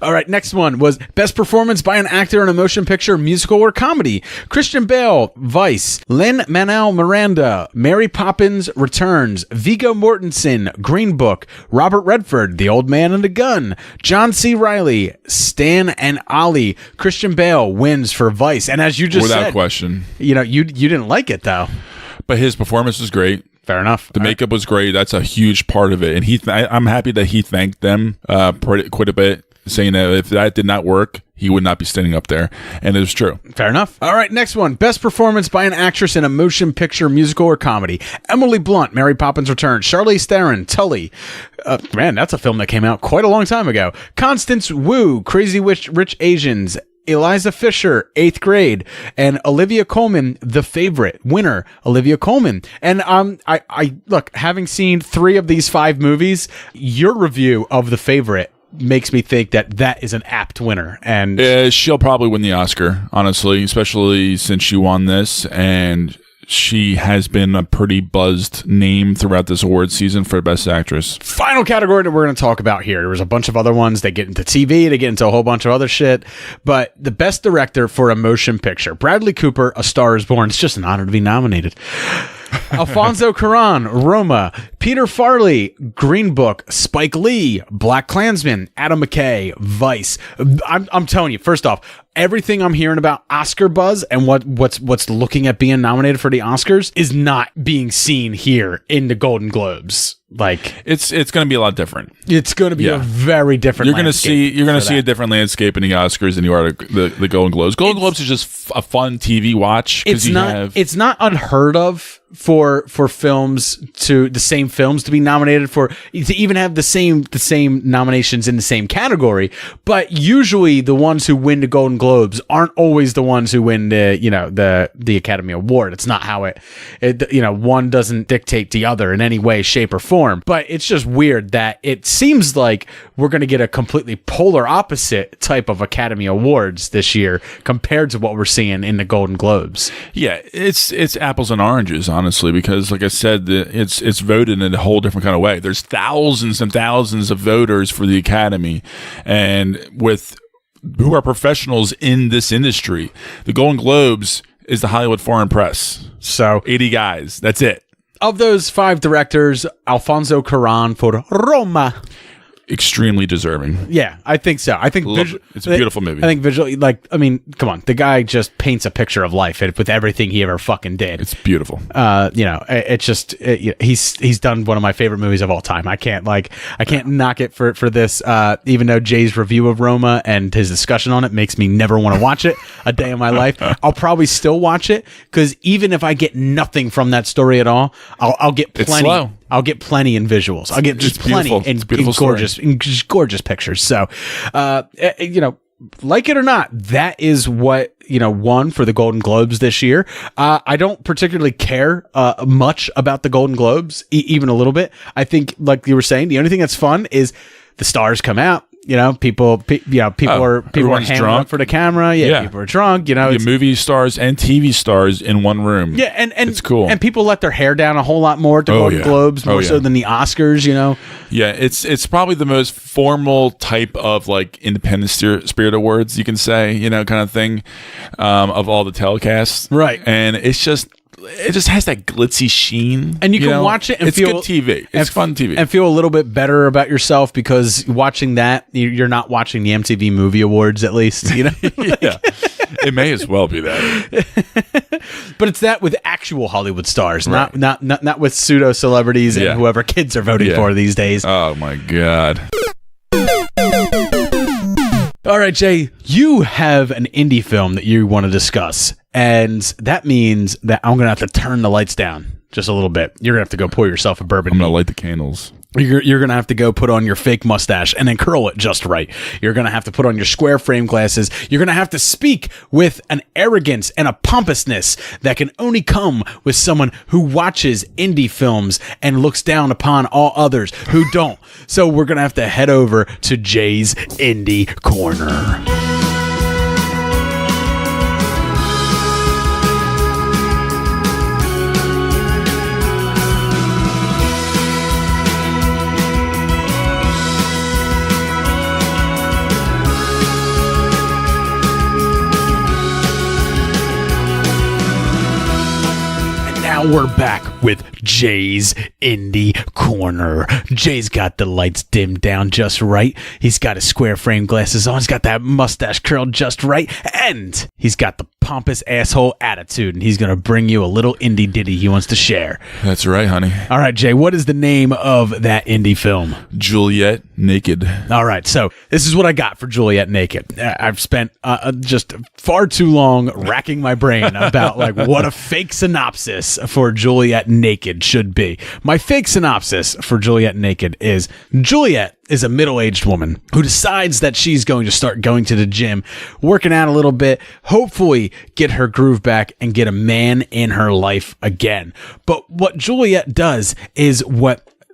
All right, next one was Best Performance by an Actor in a Motion Picture, Musical, or Comedy. Christian Bale, Vice. Lin-Manuel Miranda, Mary Poppins Returns. Viggo Mortensen, Green Book. Robert Redford, The Old Man and the Gun. John C. Reilly, Stan and Ollie. Christian Bale wins for Vice. And as you just said, without question. you didn't like it, though. But his performance was great. Fair enough. The makeup was great. That's a huge part of it. And I'm happy that he thanked them quite a bit, saying that if that did not work, he would not be standing up there. And it was true. Fair enough. All right, next one. Best performance by an actress in a motion picture, musical, or comedy. Emily Blunt, Mary Poppins Returns. Charlize Theron, Tully. Man, that's a film that came out quite a long time ago. Constance Wu, Crazy Rich Asians. Eliza Fisher, 8th Grade, and Olivia Colman, The Favorite winner, Olivia Colman. And I look, having seen 3 of these 5 movies, your review of The Favorite makes me think that is an apt winner. And she'll probably win the Oscar, honestly, especially since she won this, and she has been a pretty buzzed name throughout this award season for Best Actress. Final category that we're going to talk about here. There was a bunch of other ones. They get into TV, they get into a whole bunch of other shit. But the Best Director for a Motion Picture. Bradley Cooper, A Star is Born. It's just an honor to be nominated. Alfonso Cuarón, Roma. Peter Farrelly, Green Book. Spike Lee, Black Klansman. Adam McKay, Vice. I'm telling you, first off, everything I'm hearing about Oscar buzz and what's looking at being nominated for the Oscars is not being seen here in the Golden Globes. Like it's going to be a lot different. It's going to be a very different. You're going to see a different landscape in the Oscars than you are the Golden Globes. Golden Globes is just a fun TV watch. It's not unheard of for films the same films to be nominated for, to even have the same nominations in the same category. But usually the ones who win the Golden Globes aren't always the ones who win the Academy Award. It's not how it one doesn't dictate the other in any way, shape, or form. But it's just weird that it seems like we're going to get a completely polar opposite type of Academy Awards this year compared to what we're seeing in the Golden Globes. Yeah, it's apples and oranges, honestly, because like I said, it's voted in a whole different kind of way. There's thousands and thousands of voters for the Academy, and who are professionals in this industry. The Golden Globes is the Hollywood Foreign Press. So 80 guys. That's it. Of those 5 directors, Alfonso Cuarón for Roma. Extremely deserving. Yeah, I think so. I think it's a beautiful movie. I think visually, come on, the guy just paints a picture of life with everything he ever fucking did. It's beautiful. It's just he's done one of my favorite movies of all time. I can't knock it for this. Even though Jay's review of Roma and his discussion on it makes me never want to watch it a day in my life. I'll probably still watch it because even if I get nothing from that story at all, I'll get plenty. It's slow. I'll get plenty in visuals. I'll get just plenty in gorgeous pictures. So, like it or not, that is what won for the Golden Globes this year. I don't particularly care much about the Golden Globes, even a little bit. I think, like you were saying, the only thing that's fun is the stars come out. People are hand drunk for the camera. Yeah, people are drunk. Movie stars and TV stars in one room. Yeah, and it's cool. And people let their hair down a whole lot more at the Golden Globes, more so than the Oscars. Yeah, it's probably the most formal type of like Independent Spirit Awards, you can say, kind of thing, of all the telecasts. Right, and it just has that glitzy sheen, and you can watch it and it's feel good TV. It's fun TV, and feel a little bit better about yourself because watching that, you're not watching the MTV Movie Awards, at least. Yeah, it may as well be that. But it's that with actual Hollywood stars, right. not with pseudo celebrities and whoever kids are voting for these days. Oh my god. All right, Jay, you have an indie film that you want to discuss, and that means that I'm going to have to turn the lights down just a little bit. You're going to have to go pour yourself a bourbon. I'm going to light the candles. You're going to have to go put on your fake mustache and then curl it just right. You're going to have to put on your square frame glasses. You're going to have to speak with an arrogance and a pompousness that can only come with someone who watches indie films and looks down upon all others who don't. So we're going to have to head over to Jay's Indie Corner. We're back with Jay's Indie Corner. Jay's got the lights dimmed down just right. He's got his square frame glasses on. He's got that mustache curled just right. And he's got the pompous asshole attitude. And he's going to bring you a little indie ditty he wants to share. That's right, honey. All right, Jay, what is the name of that indie film? Juliette Naked. All right, so this is what I got for Juliette Naked. I've spent just far too long racking my brain about like what a fake synopsis for Juliette Naked should be. My fake synopsis for Juliette Naked is Juliette is a middle-aged woman who decides that she's going to start going to the gym, working out a little bit, hopefully get her groove back and get a man in her life again. But what Juliette does is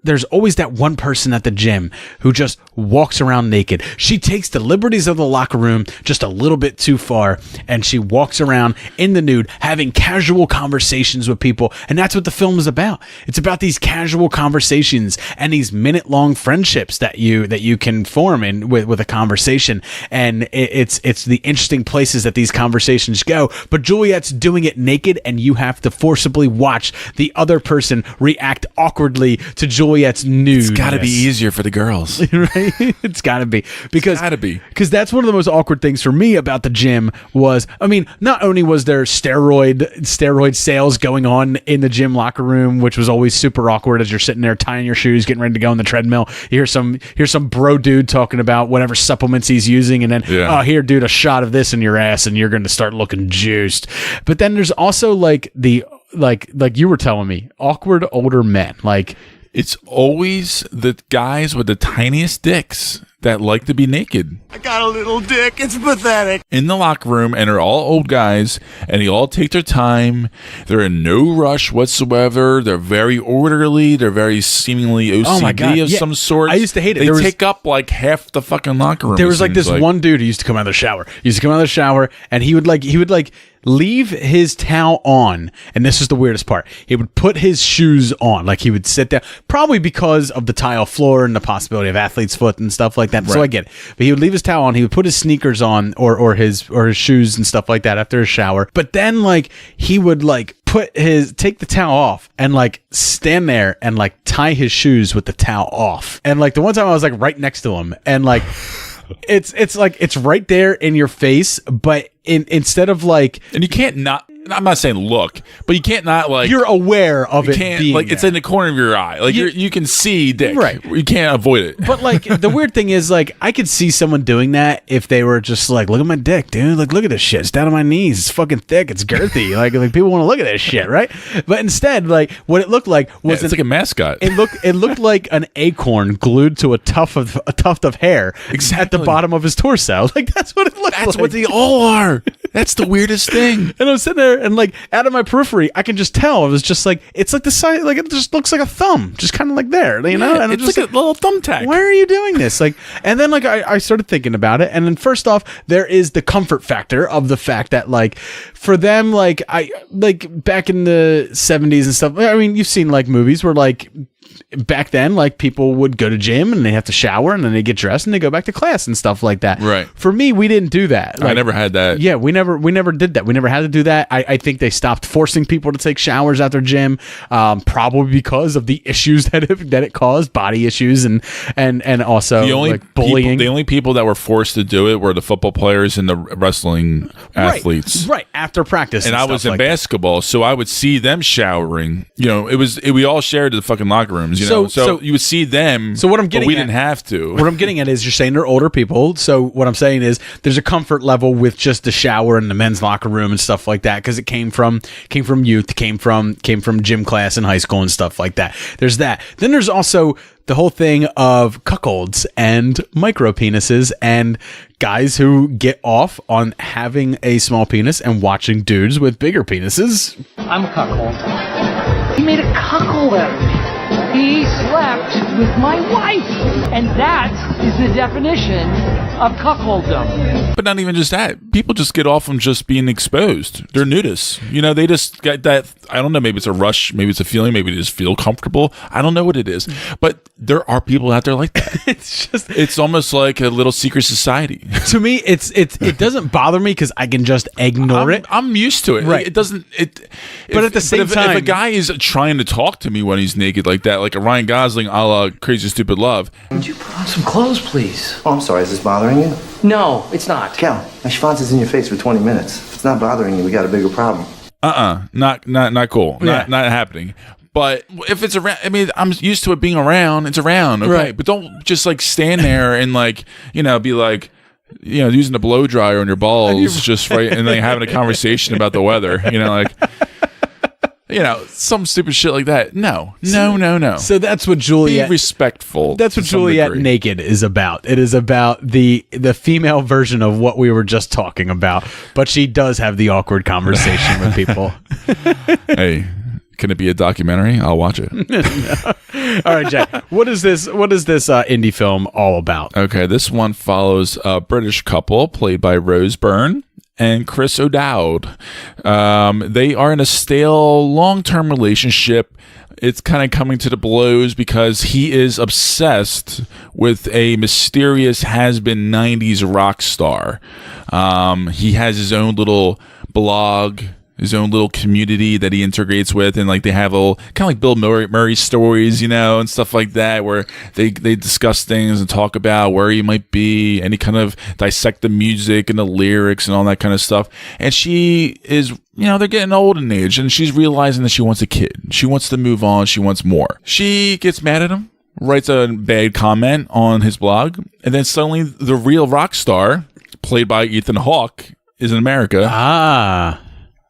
there's always that one person at the gym who just walks around naked. She takes the liberties of the locker room just a little bit too far, and she walks around in the nude, having casual conversations with people. And that's what the film is about. It's about these casual conversations and these minute-long friendships that you can form in with a conversation. And it's the interesting places that these conversations go. But Juliette's doing it naked, and you have to forcibly watch the other person react awkwardly to Juliette's nude. It's got to be easier for the girls. Right? It's got to be. Because that's one of the most awkward things for me about the gym was, I mean, not only was there steroid sales going on in the gym locker room, which was always super awkward as you're sitting there tying your shoes, getting ready to go on the treadmill. You hear some bro dude talking about whatever supplements he's using, and then, oh, here, dude, a shot of this in your ass, and you're going to start looking juiced. But then there's also like like you were telling me, awkward older men. Like, it's always the guys with the tiniest dicks that like to be naked. I got a little dick. It's pathetic. In the locker room, and they're all old guys, and they all take their time. They're in no rush whatsoever. They're very orderly. They're very seemingly OCD of some sort. I used to hate it. They take up like half the fucking locker room. There was like this one dude who used to come out of the shower. And he would leave his towel on, and this is the weirdest part. He would put his shoes on, like he would sit down, probably because of the tile floor and the possibility of athlete's foot and stuff like that. Right. So I get it. But he would leave his towel on, he would put his sneakers on or his shoes and stuff like that after his shower. But then like he would like take the towel off and like stand there and like tie his shoes with the towel off. And like the one time I was like right next to him, and like it's like it's right there in your face, but instead of like, and you can't not. I'm not saying look, but you can't not like. You're aware of it being like, it's in the corner of your eye. Like you can see dick. Right. You can't avoid it. But like the weird thing is, like, I could see someone doing that if they were just like, look at my dick, dude. Like, look at this shit. It's down on my knees. It's fucking thick. It's girthy. like people want to look at this shit, right? But instead, like, what it looked like was it's like a mascot. It looked like an acorn glued to a tuft of hair at the bottom of his torso. Like, that's what it looked like. That's what they all are. That's the weirdest thing. And I'm sitting there and like out of my periphery, I can just tell it was just like, it's like the size, like it just looks like a thumb, just kind of like there, you know? Yeah, and it's just like a little thumbtack. Why are you doing this? Like, and then like I started thinking about it, and then first off, there is the comfort factor of the fact that like for them, like back in the 70s and stuff. I mean, you've seen like movies where like back then, like people would go to gym and they have to shower and then they get dressed and they go back to class and stuff like that. Right. For me, we didn't do that. Like, I never had that. Yeah, we never did that. We never had to do that. I think they stopped forcing people to take showers at their gym, probably because of the issues that it caused, body issues and also like bullying. The only people that were forced to do it were the football players and the wrestling athletes. Right, after practice. And I was in basketball, so I would see them showering. You know, we all shared the fucking locker rooms. You know, so you would see them. So what I'm getting, but we didn't have to. What I'm getting at is you're saying they're older people. So what I'm saying is there's a comfort level with just the shower and the men's locker room and stuff like that, because it came from youth, came from gym class in high school and stuff like that. There's that. Then there's also the whole thing of cuckolds and micro penises and guys who get off on having a small penis and watching dudes with bigger penises. I'm a cuckold. He made a cuckold out of me. He slept with my wife, and that is the definition of cuckolddom. But not even just that. People just get off from just being exposed. They're nudists. You know, they just get that I don't know, maybe it's a rush, maybe it's a feeling, maybe they just feel comfortable. I don't know what it is, but there are people out there like that. It's almost like a little secret society. To me, it doesn't bother me because I can just ignore it. I'm used to it. Right. It doesn't. But at the same time, if a guy is trying to talk to me when he's naked like that, like a Ryan Gosling a la Crazy Stupid Love. Would you put on some clothes, please? Oh, I'm sorry. Is this bothering you? No, it's not. Cal, my schwanz is in your face for 20 minutes. If it's not bothering you, we got a bigger problem. Not cool. Yeah. Not happening. But if it's around, I mean, I'm used to it being around. It's around, okay. Right. But don't just like stand there and like, you know, be like, you know, using a blow dryer on your balls, just right, and like having a conversation about the weather. You know, like, you know, some stupid shit like that. No. So that's what Juliette. Be respectful. That's what Juliette Naked is about. It is about the female version of what we were just talking about, but she does have the awkward conversation with people. Hey, can it be a documentary? I'll watch it. All right, Jay. What is this indie film all about? Okay, this one follows a British couple played by Rose Byrne and Chris O'Dowd. They are in a stale, long-term relationship. It's kind of coming to the blows because he is obsessed with a mysterious has-been 90s rock star. He has his own little blog, his own little community that he integrates with, and like they have a kind of like Bill Murray stories, you know, and stuff like that, where they discuss things and talk about where he might be, and he kind of dissect the music and the lyrics and all that kind of stuff. And she is, you know, they're getting old in age, and she's realizing that she wants a kid. She wants to move on. She wants more. She gets mad at him, writes a bad comment on his blog, and then suddenly the real rock star, played by Ethan Hawke, is in America.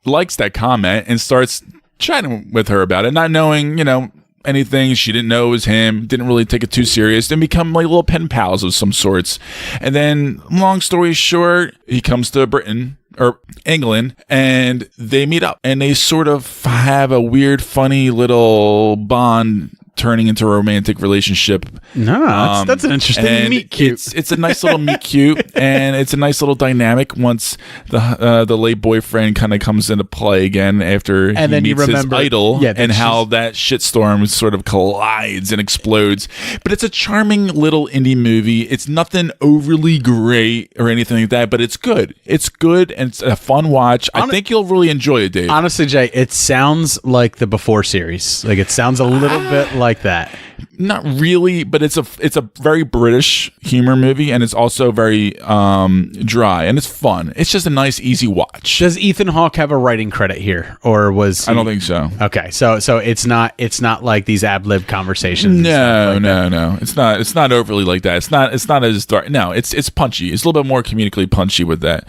Likes that comment and starts chatting with her about it, not knowing, you know, anything. She didn't know it was him, didn't really take it too serious, and become like little pen pals of some sorts. And then, long story short, he comes to Britain or England, and they meet up, and they sort of have a weird, funny little bond turning into a romantic relationship. No, that's an interesting meet cute. It's a nice little meet cute, and it's a nice little dynamic once the late boyfriend kind of comes into play again after he meets his idol, and how that shitstorm sort of collides and explodes. But it's a charming little indie movie. It's nothing overly great or anything like that, but it's good. It's good, and it's a fun watch. I think you'll really enjoy it, Dave. Honestly, Jay, it sounds like the Before series. Like, it sounds a little bit like that. Not really, but it's a very British humor movie, and it's also very dry, and it's fun. It's just a nice, easy watch. Does Ethan Hawke have a writing credit here, or was he... I don't think so. Okay, so it's not like these ad lib conversations. No. It's not overly like that. It's not as dark. No, it's punchy. It's a little bit more comedically punchy with that.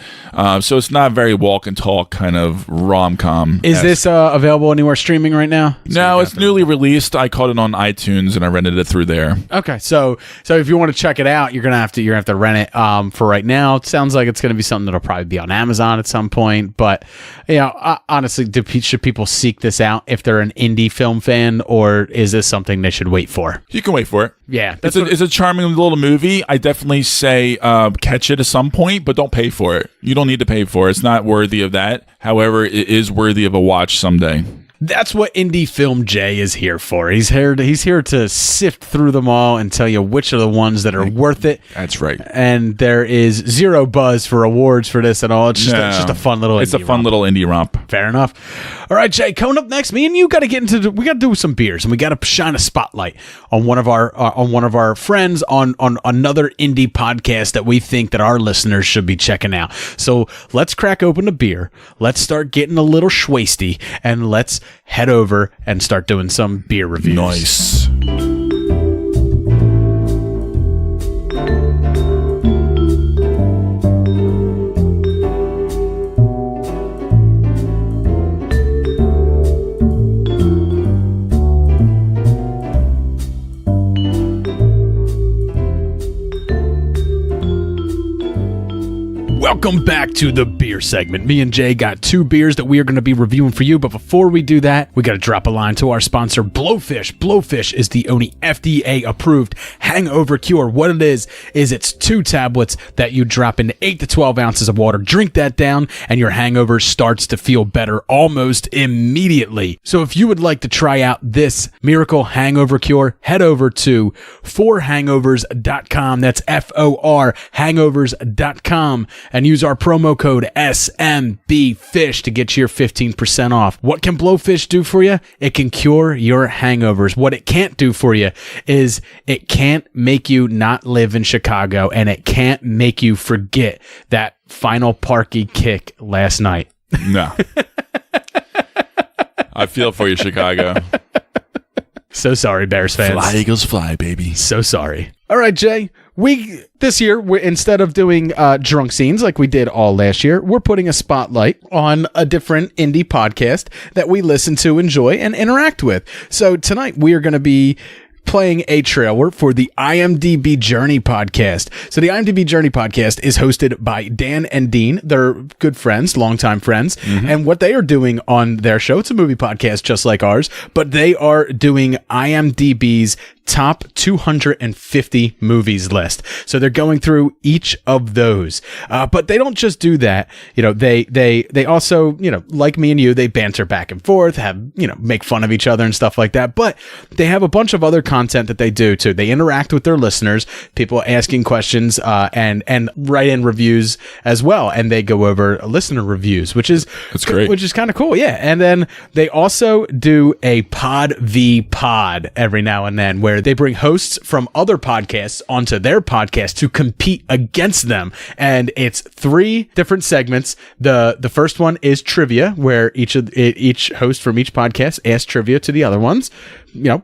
So it's not very walk and talk kind of rom-com. Is this available anywhere streaming right now? No, it's newly released. I caught it on iTunes, and I rented it through there. Okay, so if you want to check it out, you're gonna have to rent it. For right now, it sounds like it's gonna be something that'll probably be on Amazon at some point. But you know, honestly, should people seek this out if they're an indie film fan, or is this something they should wait for? You can wait for it. Yeah, it's a charming little movie. I definitely say catch it at some point, but don't pay for it. You don't need to pay for it. It's not worthy of that. However, it is worthy of a watch someday. That's what Indie Film Jay is here for. He's here to sift through them all and tell you which are the ones that are worth it. That's right. And there is zero buzz for awards for this at all. It's just a fun little. It's a fun little indie romp. Fair enough. All right, Jay. Coming up next, me and you got to get into. We got to do some beers, and we got to shine a spotlight on one of our friends on another indie podcast that we think that our listeners should be checking out. So let's crack open a beer. Let's start getting a little schwasty, and let's head over and start doing some beer reviews. Nice. Welcome back to the beer segment. Me and Jay got 2 beers that we are going to be reviewing for you, but before we do that, we got to drop a line to our sponsor, Blowfish. Blowfish is the only FDA-approved hangover cure. What it is it's 2 tablets that you drop into 8 to 12 ounces of water. Drink that down, and your hangover starts to feel better almost immediately. So if you would like to try out this miracle hangover cure, head over to forhangovers.com. That's FOR hangovers.com. And use our promo code SMBFISH to get your 15% off. What can Blowfish do for you? It can cure your hangovers. What it can't do for you is it can't make you not live in Chicago, and it can't make you forget that final parky kick last night. No. I feel for you, Chicago. So sorry, Bears fans. Fly, Eagles, fly, baby. So sorry. All right, Jay. This year, instead of doing drunk scenes like we did all last year, we're putting a spotlight on a different indie podcast that we listen to, enjoy, and interact with. So tonight, we are going to be playing a trailer for the IMDB Journey podcast. So the IMDB Journey podcast is hosted by Dan and Dean. They're good friends, longtime friends. Mm-hmm. And what they are doing on their show, it's a movie podcast just like ours, but they are doing IMDB's top 250 movies list. So they're going through each of those. But they don't just do that. You know, they also, you know, like me and you, they banter back and forth, make fun of each other and stuff like that. But they have a bunch of other content that they do too. They interact with their listeners, people asking questions, and write in reviews as well. And they go over listener reviews, which is great, which is kind of cool. Yeah. And then they also do a Pod v Pod every now and then, where they bring hosts from other podcasts onto their podcast to compete against them. And it's 3 different segments. The first one is trivia, where each host from each podcast asks trivia to the other ones. You know,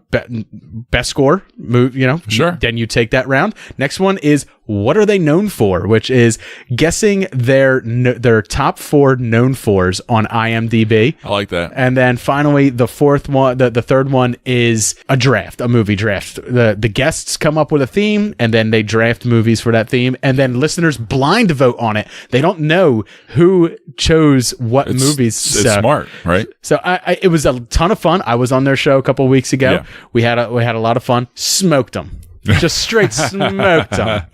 best score, move, you know, sure. Then you take that round. Next one is what are they known for, which is guessing their top 4 known fors on IMDb. I like that. And then finally, the fourth one, the third one is a draft, a movie draft. The guests come up with a theme, and then they draft movies for that theme, and then listeners blind vote on it. They don't know who chose what movies. It's smart, right? So it was a ton of fun. I was on their show a couple of weeks ago. Yeah. We had a lot of fun. Smoked them. Just straight smoked them.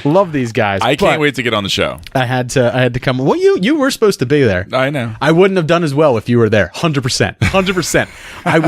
Love these guys. I can't wait to get on the show. I had to come. Well, you were supposed to be there. I know. I wouldn't have done as well if you were there. 100%. I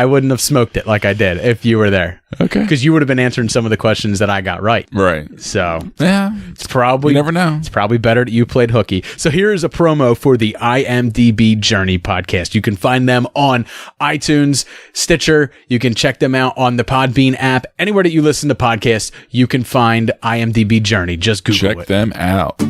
wouldn't have smoked it like I did if you were there. Okay. Because you would have been answering some of the questions that I got right. Right. So yeah, it's probably, you never know. It's probably better that you played hooky. So here is a promo for the IMDB Journey podcast. You can find them on iTunes, Stitcher. You can check them out on the Podbean app. Anywhere that you listen to podcasts, you can find IMDB Journey. Just Google it. Check them out.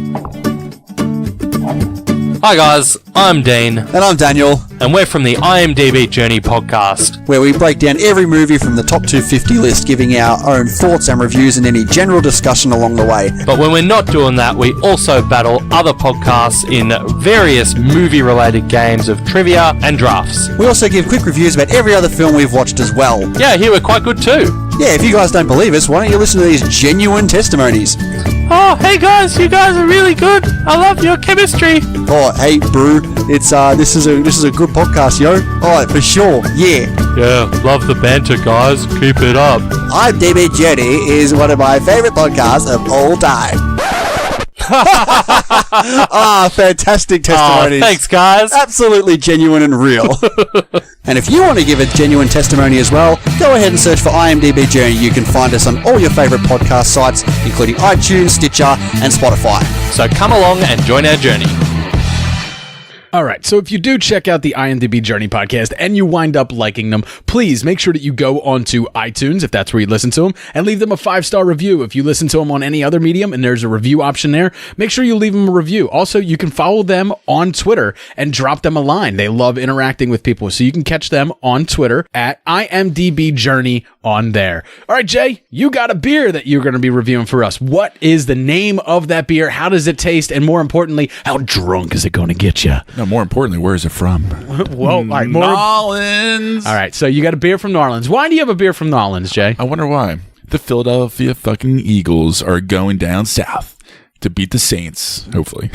Hi guys, I'm Dean. And I'm Daniel. And we're from the IMDB Journey podcast, where we break down every movie from the top 250 list, giving our own thoughts and reviews and any general discussion along the way. But when we're not doing that, we also battle other podcasts in various movie-related games of trivia and drafts. We also give quick reviews about every other film we've watched as well. Yeah, here we're quite good too. Yeah, if you guys don't believe us, why don't you listen to these genuine testimonies? Oh, hey guys, you guys are really good. I love your chemistry. Oh, hey, brew. It's this is a good podcast, yo. Oh, for sure. Yeah. Yeah, love the banter, guys. Keep it up. IMDB Journey is one of my favorite podcasts of all time. Fantastic testimonies. Thanks, guys. Absolutely genuine and real. And if you want to give a genuine testimony as well, go ahead and search for IMDB Journey. You can find us on all your favorite podcast sites, including iTunes, Stitcher, and Spotify. So come along and join our journey. All right, so if you do check out the IMDB Journey podcast and you wind up liking them, please make sure that you go onto iTunes, if that's where you listen to them, and leave them a 5-star review. If you listen to them on any other medium and there's a review option there, make sure you leave them a review. Also, you can follow them on Twitter and drop them a line. They love interacting with people, so you can catch them on Twitter at IMDB Journey on there. All right, Jay, you got a beer that you're going to be reviewing for us. What is the name of that beer? How does it taste? And more importantly, how drunk is it going to get you? No, more importantly, where is it from? Well, all right, New Orleans. All right, so you got a beer from New Orleans. Why do you have a beer from New Orleans, Jay? I wonder why. The Philadelphia fucking Eagles are going down south. to beat the Saints, hopefully.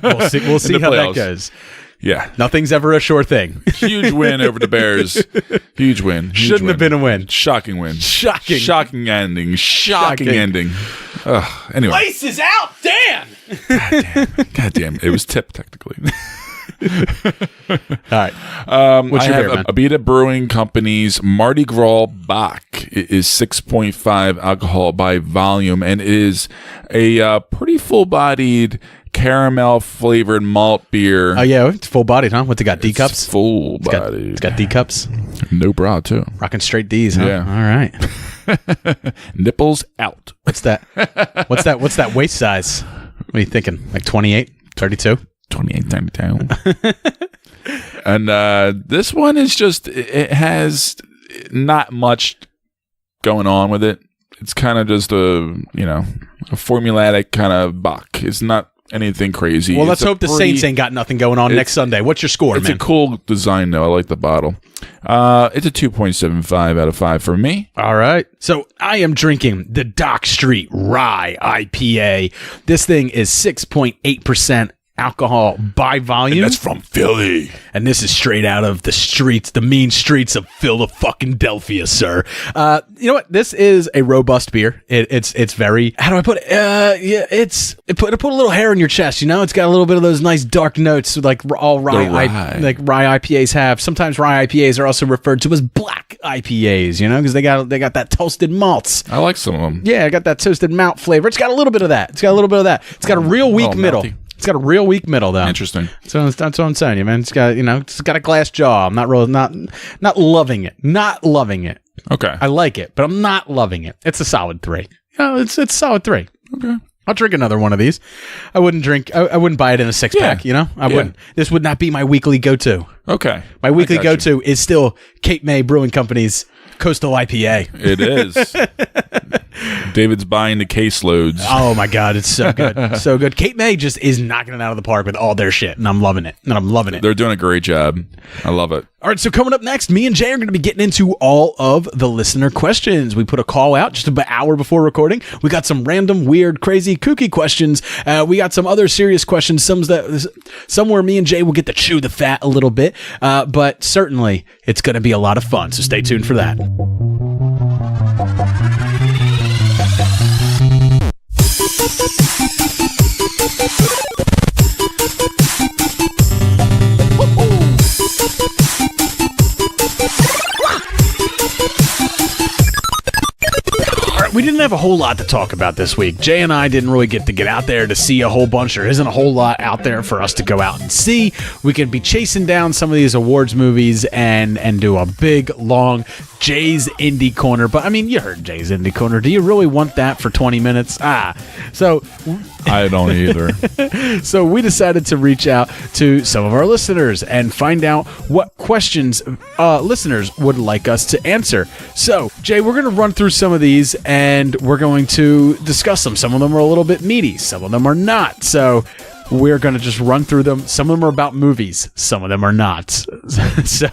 We'll see how that goes. Yeah. Nothing's ever a sure thing. Huge win over the Bears. Huge win. Shouldn't have been a win. Shocking win. Shocking ending. Shocking ending. Anyway. Lace is out, Dan! God damn. It was tipped, technically. All right. What's your favorite, man? Abita Brewing Company's Mardi Gras Bock. It is 6.5 alcohol by volume, and it is a pretty full-bodied caramel flavored malt beer. Oh yeah, it's full bodied, huh? What's it got? D cups? Full bodied. It's got D cups. No bra too. Rocking straight D's, huh? Yeah. All right. Nipples out. What's that? What's that waist size? What are you thinking? Like 28, 32? 28, 32. And this one is just, it has not much going on with it. It's kind of just a formulatic kind of Bock. It's not anything crazy. Well, let's hope the Saints ain't got nothing going on next Sunday. What's your score, man? It's a cool design, though. I like the bottle. It's a 2.75 out of 5 for me. All right. So I am drinking the Dock Street Rye IPA. This thing is 6.8% alcohol by volume. And that's from Philly. And this is straight out of the streets, the mean streets of Philadelphia, sir. You know what? This is a robust beer. It's very, how do I put it? It put a little hair in your chest, you know? It's got a little bit of those nice dark notes like all rye IPAs have. Sometimes rye IPAs are also referred to as black IPAs, you know, because they got that toasted malts. I like some of them. Yeah, I got that toasted malt flavor. It's got a little bit of that. It's got a real weak middle. Malty. It's got a real weak middle, though. Interesting. So that's what I'm saying, you man. It's got a glass jaw. I'm not loving it. Not loving it. Okay. I like it, but I'm not loving it. It's a solid 3. You know, it's a solid 3. Okay. I'll drink another one of these. I wouldn't buy it in a 6-pack, you know? I wouldn't. This would not be my weekly go-to. Okay. My weekly go-to is still Cape May Brewing Company's Coastal IPA. It is. David's buying the caseloads. Oh my God, it's so good. So good. Cape May just is knocking it out of the park with all their shit, and I'm loving it. They're doing a great job. I love it. All right, so coming up next, me and Jay are going to be getting into all of the listener questions. We put a call out just about an hour before recording. We got some random, weird, crazy, kooky questions. We got some other serious questions. Some where me and Jay will get to chew the fat a little bit. But certainly, it's going to be a lot of fun. So stay tuned for that. We didn't have a whole lot to talk about this week. Jay and I didn't really get out there to see a whole bunch. There isn't a whole lot out there for us to go out and see. We could be chasing down some of these awards movies and do a big, long Jay's Indie Corner. But, I mean, you heard Jay's Indie Corner. Do you really want that for 20 minutes? So I don't either. So we decided to reach out to some of our listeners and find out what questions listeners would like us to answer. So, Jay, we're going to run through some of these and we're going to discuss them. Some of them are a little bit meaty. Some of them are not. So we're going to just run through them. Some of them are about movies. Some of them are not. So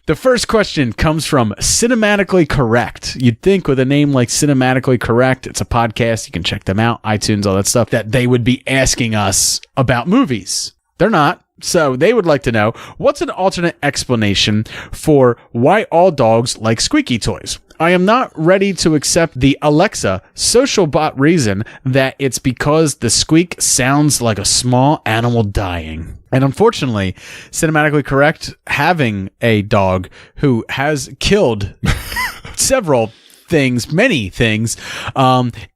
the first question comes from Cinematically Correct. You'd think with a name like Cinematically Correct, it's a podcast. You can check them out, iTunes, all that stuff, that they would be asking us about movies. They're not. So they would like to know, what's an alternate explanation for why all dogs like squeaky toys? I am not ready to accept the Alexa social bot reason that it's because the squeak sounds like a small animal dying. And unfortunately, Cinematically Correct, having a dog who has killed many things,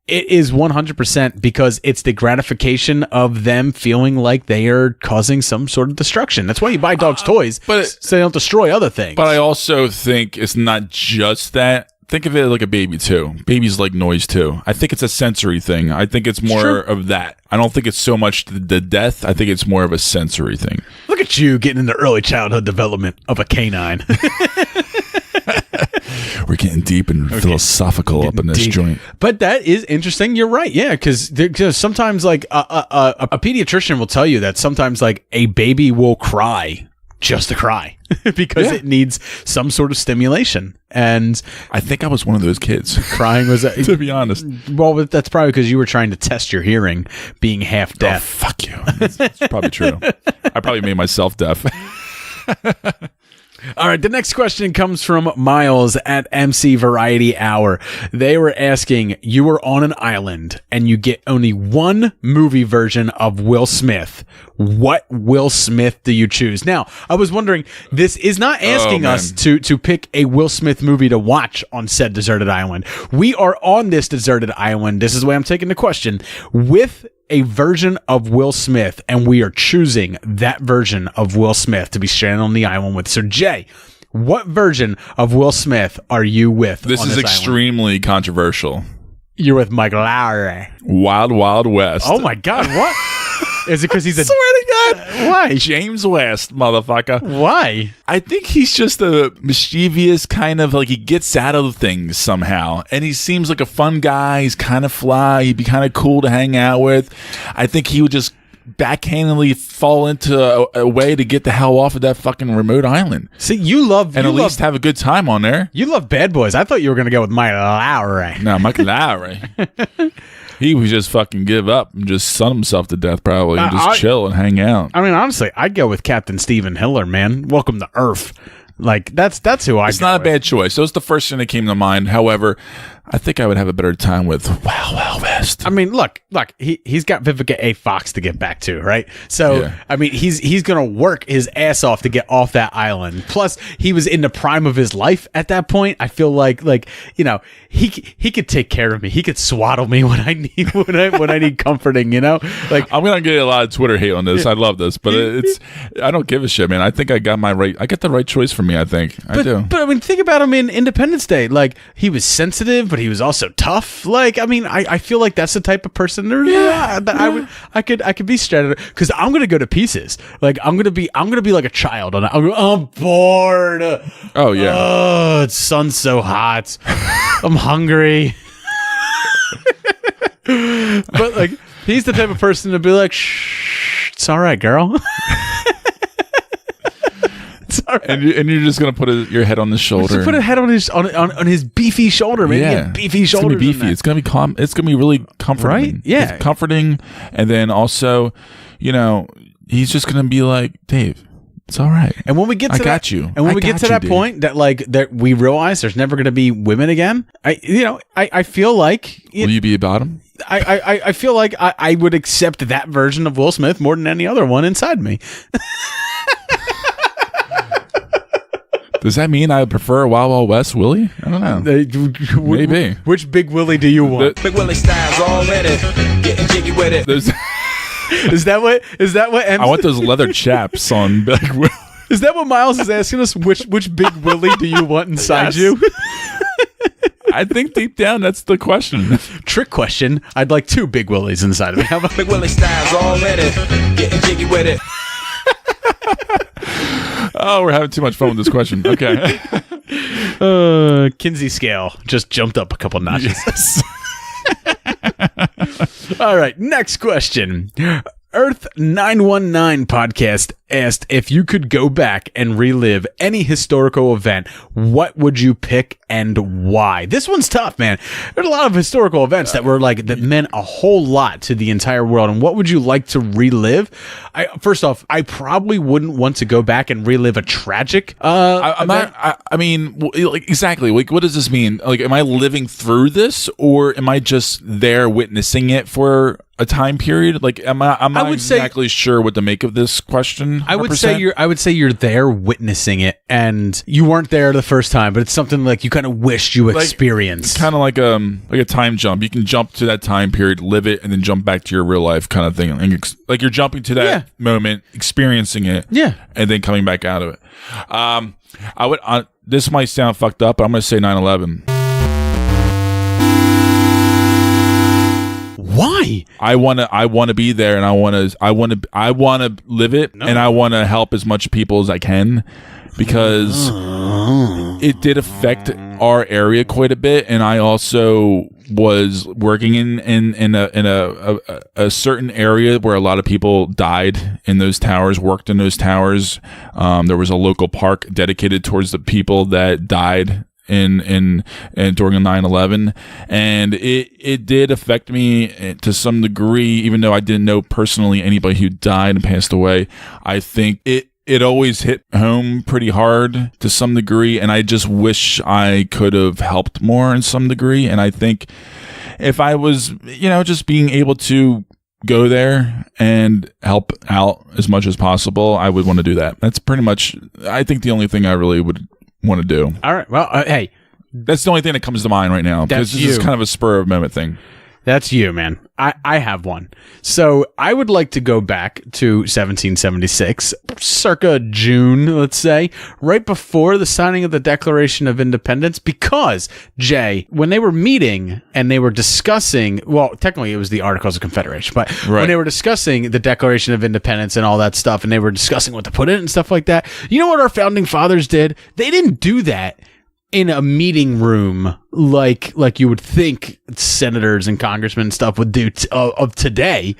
it is 100% because it's the gratification of them feeling like they are causing some sort of destruction. That's why you buy dogs toys, so they don't destroy other things. But I also think it's not just that. Think of it like a baby, too. Babies like noise, too. I think it's a sensory thing. I think it's more of that. I don't think it's so much the death. I think it's more of a sensory thing. Look at you getting into early childhood development of a canine. We're getting deep and philosophical up in this joint. But that is interesting. You're right. Yeah, because sometimes like a pediatrician will tell you that sometimes like a baby will cry just to cry because it needs some sort of stimulation. And I think I was one of those kids. Crying was, to be honest. Well, that's probably because you were trying to test your hearing, being half deaf. Oh, fuck you. That's probably true. I probably made myself deaf. All right, the next question comes from Miles at MC Variety Hour. They were asking, you were on an island and you get only one movie version of Will Smith. What Will Smith do you choose? Now, I was wondering, this is not asking us to pick a Will Smith movie to watch on said deserted island. We are on this deserted island. This is why I'm taking the question with a version of Will Smith, and we are choosing that version of Will Smith to be stranded on the island with. So, Jay, what version of Will Smith are you with? This is extremely controversial. You're with Mike Lowry. Wild Wild West. Oh my God! What is it? Because he's a swear to God. Why James West, motherfucker? Why? I think he's just a mischievous kind of like he gets out of things somehow, and he seems like a fun guy. He's kind of fly. He'd be kind of cool to hang out with. I think he would just backhandedly fall into a way to get the hell off of that fucking remote island. See, you love and at least have a good time on there. You love Bad Boys. I thought you were going to go with Mike Lowry. No, Mike Lowry. He would just fucking give up and just sun himself to death probably and just chill and hang out. I mean, honestly, I'd go with Captain Stephen Hiller, man. Welcome to Earth. Like, that's who I. It's not a bad choice. That was the first thing that came to mind. However, I think I would have a better time with Wild Wild West. I mean, look, he's got Vivica A. Fox to get back to, right? So, I mean, he's gonna work his ass off to get off that island. Plus, he was in the prime of his life at that point. I feel like you know, he could take care of me. He could swaddle me when I need when I need comforting. You know, like I'm gonna get a lot of Twitter hate on this. I love this, but I don't give a shit, man. I think I got the right choice for me. I think I do. But I mean, think about him in Independence Day. Like, he was sensitive, but he was also tough. Like, I mean, I feel like that's the type of person that I could be stranded because I'm gonna go to pieces. Like, I'm gonna be like a child. I'm bored. Oh yeah. Oh, the sun's so hot. I'm hungry. But like, he's the type of person to be like, shh, it's all right, girl. Right. And you're just gonna put your head on the shoulder. Just put a head on his beefy shoulder, man. Yeah, beefy shoulders. It's gonna be beefy. It's gonna be It's gonna be really comforting. Right? Yeah, it's comforting. And then also, you know, he's just gonna be like, Dave, it's all right. And when we get to that point that we realize there's never gonna be women again, I feel like will you be a bottom? I feel like I would accept that version of Will Smith more than any other one inside me. Does that mean I prefer Wild Wild West Willie? I don't know. Maybe. Which Big Willie do you want? Big Willie style's already getting jiggy with it. Is that what I want those leather chaps on Big Willie. Is that what Miles is asking us? Which Big Willie do you want inside you? I think deep down that's the question. Trick question. I'd like 2 Big Willies inside of me. How about Big Willie style's already getting jiggy with it? Oh, we're having too much fun with this question. Okay. Kinsey scale just jumped up a couple notches. Yes. All right, next question. Earth 919 podcast asked if you could go back and relive any historical event, what would you pick and why? This one's tough, man. There's a lot of historical events that meant a whole lot to the entire world. And what would you like to relive? First off, I probably wouldn't want to go back and relive a tragic event. Exactly. Like, what does this mean? Like, am I living through this, or am I just there witnessing it for a time period? Like, I'm not exactly sure what to make of this question. 100%. I would say you're there witnessing it, and you weren't there the first time, but it's something like you kind of wished you experienced. Kind of like a time jump. You can jump to that time period, live it, and then jump back to your real life kind of thing. And like you're jumping to that moment, experiencing it, and then coming back out of it. I would. This might sound fucked up, but I'm going to say 9/11. Why? I want to be there, and I want to live it, and I want to help as much people as I can, because it did affect our area quite a bit, and I also was working in a certain area where a lot of people died in those towers, worked in those towers. There was a local park dedicated towards the people that died in during 9/11, and it did affect me to some degree, even though I didn't know personally anybody who died and passed away. I think it always hit home pretty hard to some degree, and I just wish I could have helped more in some degree. And I think if I was, just being able to go there and help out as much as possible, I would want to do that. That's pretty much, I think, the only thing I really would want to do. All right. Well, hey, that's the only thing that comes to mind right now, because this is kind of a spur of moment thing. That's you, man. I have one. So I would like to go back to 1776, circa June, let's say, right before the signing of the Declaration of Independence, because, Jay, when they were meeting and they were discussing, well, technically it was the Articles of Confederation, but when they were discussing the Declaration of Independence and all that stuff, and they were discussing what to put in it and stuff like that, you know what our founding fathers did? They didn't do that in a meeting room like you would think senators and congressmen and stuff would do of today.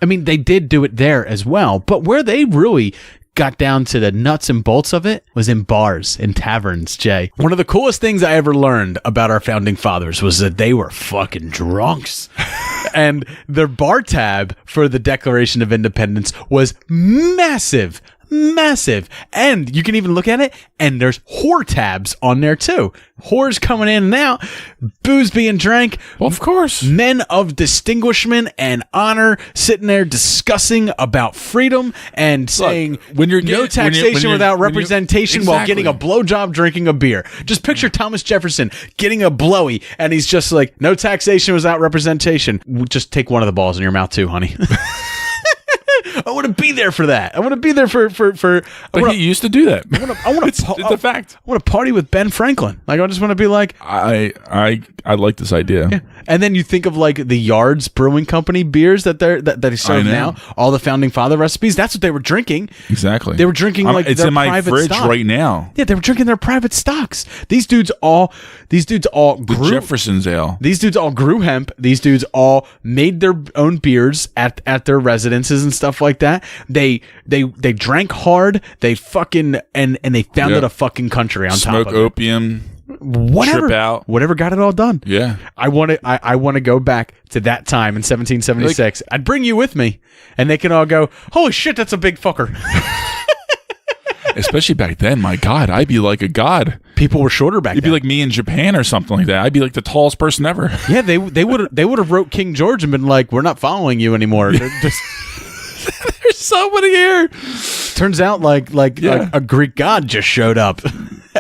I mean, they did do it there as well, but where they really got down to the nuts and bolts of it was in bars, in taverns, Jay. One of the coolest things I ever learned about our founding fathers was that they were fucking drunks. And their bar tab for the Declaration of Independence was massive. And you can even look at it, and there's whore tabs on there too. Whores coming in and out, booze being drank. Well, of course. Men of distinguishment and honor sitting there discussing about freedom and saying when you're no taxation without representation while getting a blowjob, drinking a beer. Just picture Thomas Jefferson getting a blowy, and he's just like, no taxation without representation. Just take one of the balls in your mouth too, honey. I want to be there for that. I want to be there for. But he used to do that. I want to. It's a fact. I want to party with Ben Franklin. Like, I just want to be like. I like this idea. Yeah. And then you think of like the Yards Brewing Company beers that they serve now. All the founding father recipes. That's what they were drinking. Exactly. They were drinking it's their in my private fridge stock. right now. Yeah, they were drinking their private stocks. These dudes all grew the Jefferson's ale. These dudes all grew hemp. These dudes all made their own beers at their residences and stuff like that. They drank hard. They fucking and they founded a fucking country on top of it. Smoke opium. Whatever, trip out. Whatever got it all done. Yeah, I want to go back to that time in 1776. I'd bring you with me, and they can all go, holy shit, that's a big fucker. Especially back then, my God, I'd be like a god. People were shorter back then. You'd be like me in Japan or something like that. I'd be like the tallest person ever. Yeah, they would have wrote King George and been like, we're not following you anymore. There's somebody here. Turns out like a Greek god just showed up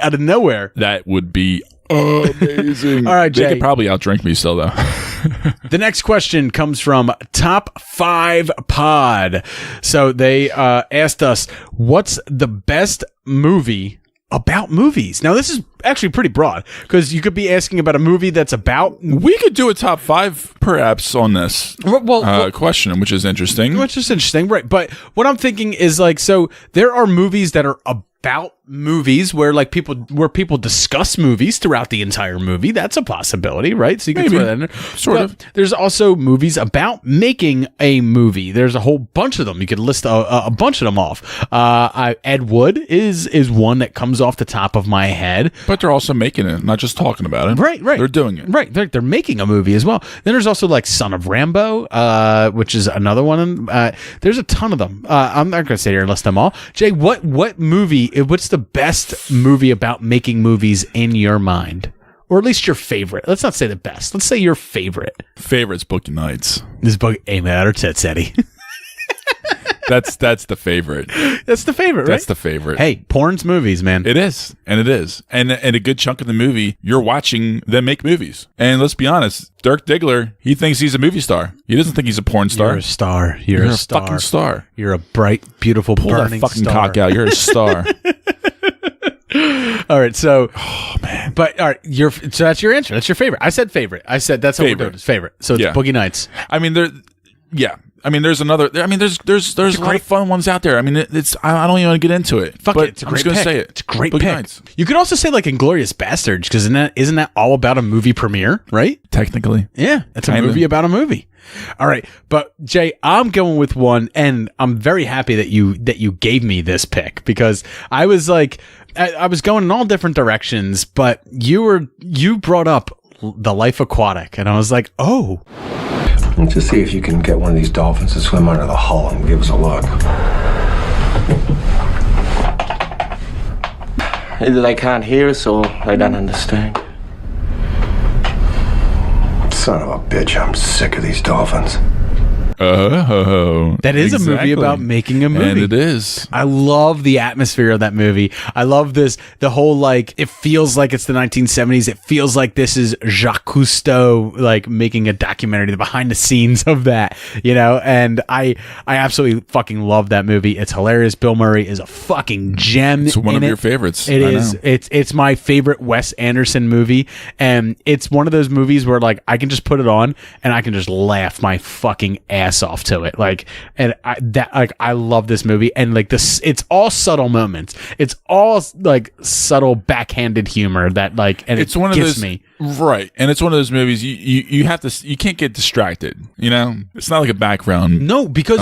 out of nowhere. That would be amazing. All right, Jay. They could probably outdrink me still, though. The next question comes from Top 5 Pod. So they asked us, what's the best movie about movies? Now, this is actually pretty broad, because you could be asking about a movie that's about... We could do a top 5, perhaps, on this question, which is interesting. Right. But what I'm thinking is, like, so there are movies that are about movies where people discuss movies throughout the entire movie. That's a possibility, right? So you can throw that in there. Sort of. There's also movies about making a movie. There's a whole bunch of them. You could list a bunch of them off. Ed Wood is one that comes off the top of my head. But they're also making it, not just talking about it. Right. They're doing it. Right. They're making a movie as well. Then there's also like Son of Rambo, which is another one. There's a ton of them. I'm not going to sit here and list them all. Jay, what's the best movie about making movies in your mind? Or at least your favorite. Let's not say the best. Let's say your favorite. Favorite's Boogie Nights. This book, aim at her tits, Eddie. That's the favorite. That's the favorite, right? That's the favorite. Hey, porn's movies, man. It is. And a good chunk of the movie, you're watching them make movies. And let's be honest, Dirk Diggler, he thinks he's a movie star. He doesn't think he's a porn star. You're a star. You're a star. Fucking star. You're a bright, beautiful, Pull burning that fucking star. cock out. You're a star. All right, so man. But all right, so that's your answer. That's your favorite. I said favorite. I said that's how we're doing. It's favorite. So it's Boogie Nights. I mean, I mean, there's a lot of fun ones out there. I mean, I don't even want to get into it. Fuck it, it's a great pick. Say it. It's a great Boogie pick. Nights. You could also say like Inglourious Bastards, because isn't that all about a movie premiere, right? Technically. Yeah, it's a movie about a movie. All right, but Jay, I'm going with one, and I'm very happy that you gave me this pick, because I was like, I was going in all different directions, but you brought up The Life Aquatic, and I was like, oh. Let's just see if you can get one of these dolphins to swim under the hull and give us a look. Either they can't hear us or they don't understand. Son of a bitch, I'm sick of these dolphins. That is a movie about making a movie. And it is. I love the atmosphere of that movie. I love the whole, like, it feels like it's the 1970s. It feels like this is Jacques Cousteau, like, making a documentary, the behind the scenes of that, you know? And I absolutely fucking love that movie. It's hilarious. Bill Murray is a fucking gem. It's one of your favorites. It is. It's my favorite Wes Anderson movie. And it's one of those movies where, like, I can just put it on and I can just laugh my fucking ass off to it. Like, and I love this movie, and like this, it's all subtle moments. It's all like subtle backhanded humor that, like, and it's one of those me. Right. And it's one of those movies you have to, you can't get distracted, you know? It's not like a background. No, because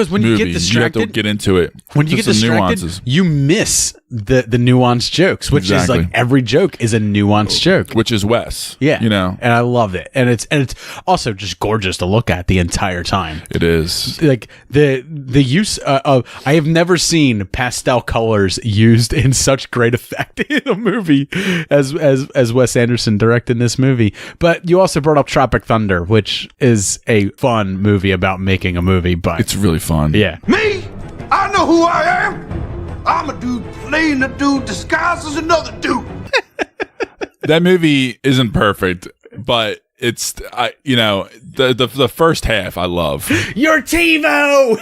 when you get distracted, you have to get into it. When you get distracted, you miss the nuanced jokes, which is like every joke is a nuanced joke, which is Wes. Yeah. You know. And I loved it. And it's also just gorgeous to look at the entire time. It is. Like the use of, I have never seen pastel colors used in such great effect in a movie as Wes Anderson directing this movie. But you also brought up Tropic Thunder, which is a fun movie about making a movie, but it's really fun. Yeah. Me? I know who I am. I'm a dude playing a dude disguised as another dude. That movie isn't perfect, but it's the first half I love. You're TiVo.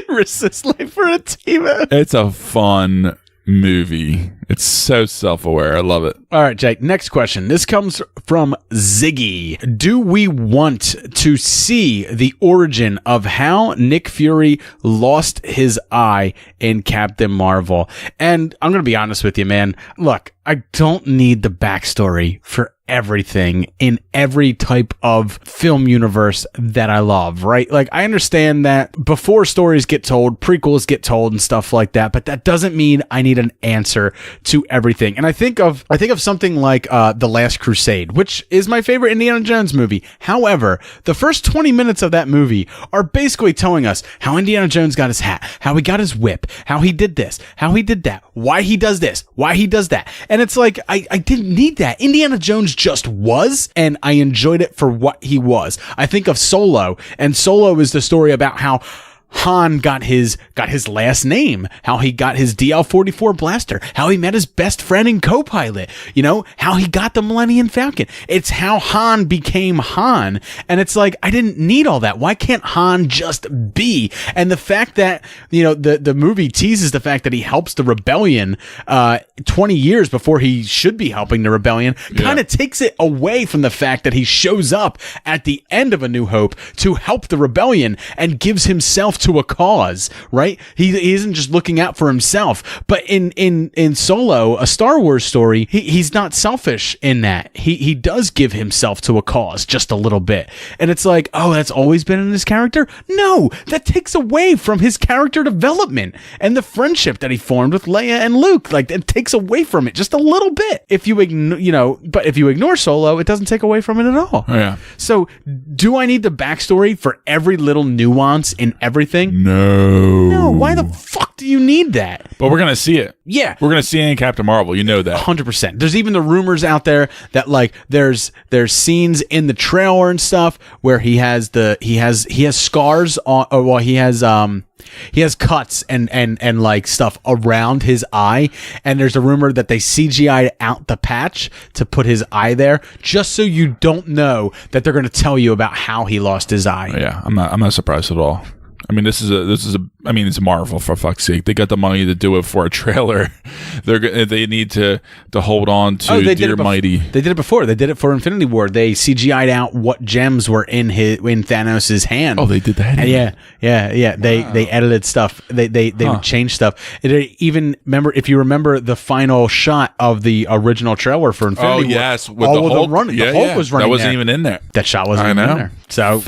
Risk this life for a TiVo. It's a fun movie. It's so self-aware. I love it. All right, Jake, next question. This comes from Ziggy. Do we want to see the origin of how Nick Fury lost his eye in Captain Marvel? And I'm going to be honest with you, man. Look, I don't need the backstory for everything in every type of film universe that I love, right? Like, I understand that before stories get told, prequels get told and stuff like that, but that doesn't mean I need an answer to everything. And I think of something like The Last Crusade, which is my favorite Indiana Jones movie. However, the first 20 minutes of that movie are basically telling us how Indiana Jones got his hat, how he got his whip, how he did this, how he did that, why he does this, why he does that. And it's like, I didn't need that. Indiana Jones just was, and I enjoyed it for what he was. I think of Solo, and Solo is the story about how Han got his last name, how he got his DL-44 blaster, how he met his best friend and co-pilot, you know, how he got the Millennium Falcon. It's how Han became Han. And it's like, I didn't need all that. Why can't Han just be? And the fact that, you know, the movie teases the fact that he helps the rebellion 20 years before he should be helping the rebellion kind of takes it away from the fact that he shows up at the end of A New Hope to help the rebellion and gives himself to a cause, right? He isn't just looking out for himself. But in Solo, a Star Wars story, he's not selfish in that. He does give himself to a cause just a little bit. And it's like, oh, that's always been in his character? No, that takes away from his character development and the friendship that he formed with Leia and Luke. Like, it takes away from it just a little bit. If you but if you ignore Solo, it doesn't take away from it at all. Oh, yeah. So, do I need the backstory for every little nuance in everything? No. Why the fuck do you need that? But we're gonna see it. Yeah, we're gonna see it in Captain Marvel. You know that 100%. There's even the rumors out there that, like, there's scenes in the trailer and stuff where he has scars on, or well, he has cuts and like stuff around his eye, and there's a rumor that they CGI'd out the patch to put his eye there, just so you don't know that they're going to tell you about how he lost his eye. Yeah, I'm not surprised at all. I mean, this is a. I mean, it's Marvel, for fuck's sake. They got the money to do it for a trailer. They need to hold on to dear mighty. They did it before. They did it for Infinity War. They CGI'd out what gems were in Thanos' hand. Oh, they did that. Yeah. They edited stuff. They would change stuff. Even if you remember the final shot of the original trailer for Infinity War. Yes, with all the of Hulk. them running. The Hulk was running. That wasn't there. even in there. That shot wasn't even in there. So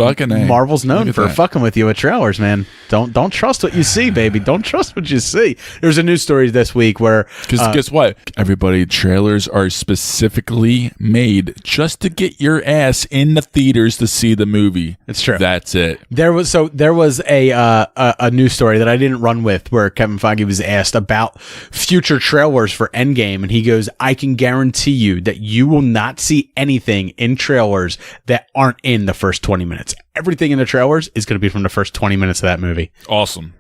Marvel's known for fucking with you with trailers, man. Don't trust what you see, baby. Don't trust what you see. There's a news story this week where guess what? Everybody, trailers are specifically made just to get your ass in the theaters to see the movie. It's true. That's it. There was a news story that I didn't run with where Kevin Feige was asked about future trailers for Endgame, and he goes, "I can guarantee you that you will not see anything in trailers that aren't in the first 20 minutes. Everything in the trailers is going to be from the first 20 minutes of that movie." Awesome.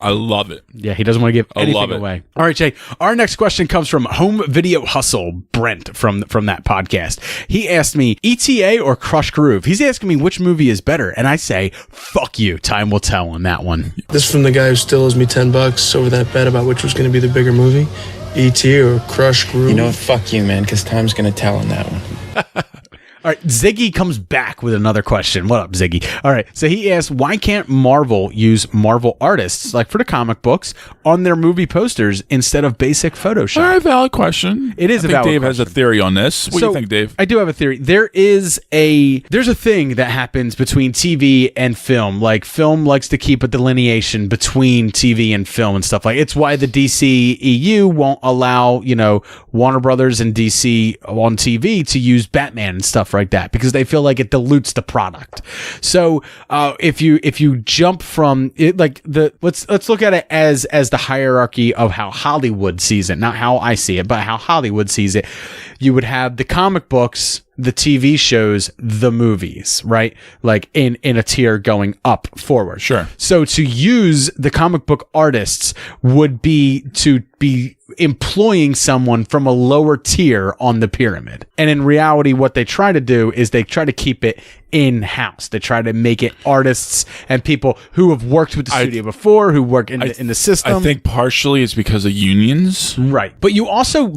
I love it. Yeah, he doesn't want to give anything away. All right, Jay. Our next question comes from Home Video Hustle, Brent from that podcast. He asked me, ETA or Crush Groove? He's asking me which movie is better, and I say, fuck you. Time will tell on that one. This is from the guy who still owes me $10 over that bet about which was going to be the bigger movie, E.T. or Crush Groove. You know what? Fuck you, man, because time's going to tell on that one. All right, Ziggy comes back with another question. What up, Ziggy? All right, so he asked, why can't Marvel use Marvel artists, like for the comic books, on their movie posters instead of basic Photoshop? All right, valid question. It is I a think valid Dave question. has a theory on this. What do you think, Dave? I do have a theory. There's a thing that happens between TV and film. Like, film likes to keep a delineation between TV and film and stuff like that. It's why the DC EU won't allow, Warner Brothers and DC on TV to use Batman and stuff like that, because they feel like it dilutes the product. So if you jump from it, like let's look at it as the hierarchy of how Hollywood sees it, not how I see it, but how Hollywood sees it. You would have the comic books, the TV shows, the movies, right? Like in a tier going up forward. Sure. So to use the comic book artists would be to be employing someone from a lower tier on the pyramid. And in reality, what they try to do is they try to keep it in-house. They try to make it artists and people who have worked with the studio before, who work in the system. I think partially it's because of unions. Right. But you also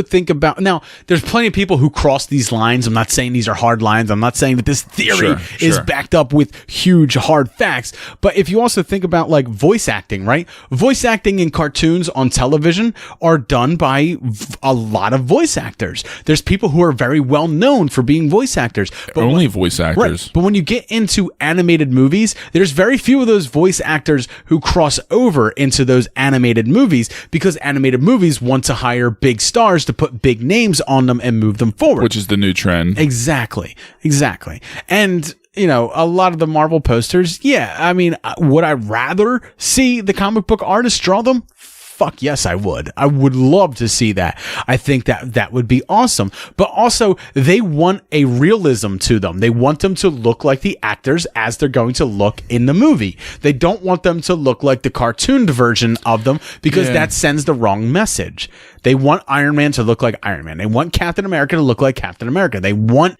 think about, now there's plenty of people who cross these lines. I'm not saying these are hard lines. I'm not saying that this theory is backed up with huge hard facts. But if you also think about like voice acting, right? Voice acting in cartoons on television are done by a lot of voice actors. There's people who are very well known for being voice actors. But Only voice actors. Right. But when you get into animated movies, there's very few of those voice actors who cross over into those animated movies, because animated movies want to hire big stars to put big names on them and move them forward. Which is the new trend. Exactly. And a lot of the Marvel posters, I mean, would I rather see the comic book artists draw them? Fuck yes, I would. I would love to see that. I think that would be awesome. But also, they want a realism to them. They want them to look like the actors as they're going to look in the movie. They don't want them to look like the cartooned version of them, because that sends the wrong message. They want Iron Man to look like Iron Man. They want Captain America to look like Captain America. They want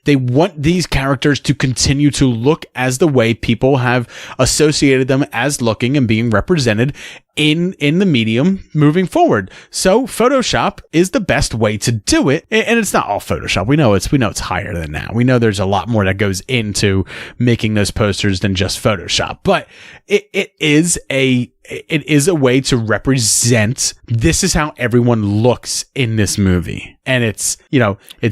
these characters to continue to look as the way people have associated them as looking and being represented in the medium moving forward. So Photoshop is the best way to do it. And it's not all Photoshop. We know it's higher than that. We know there's a lot more that goes into making those posters than just Photoshop, but it is a way to represent, this is how everyone looks in this movie. And it's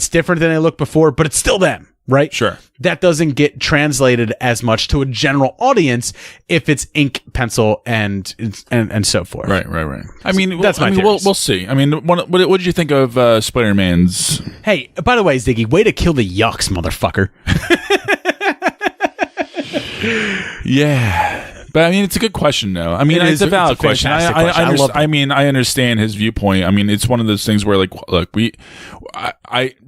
different than they looked before, but it's still them. Right? Sure. That doesn't get translated as much to a general audience if it's ink, pencil, and so forth. Right. I mean, that's my we'll see. I mean, what did you think of Spider-Man's? Hey, by the way, Ziggy, way to kill the yucks, motherfucker. Yeah. But I mean, it's a good question, though. I mean, it's a valid question. I understand his viewpoint. I mean, it's one of those things where, like, look,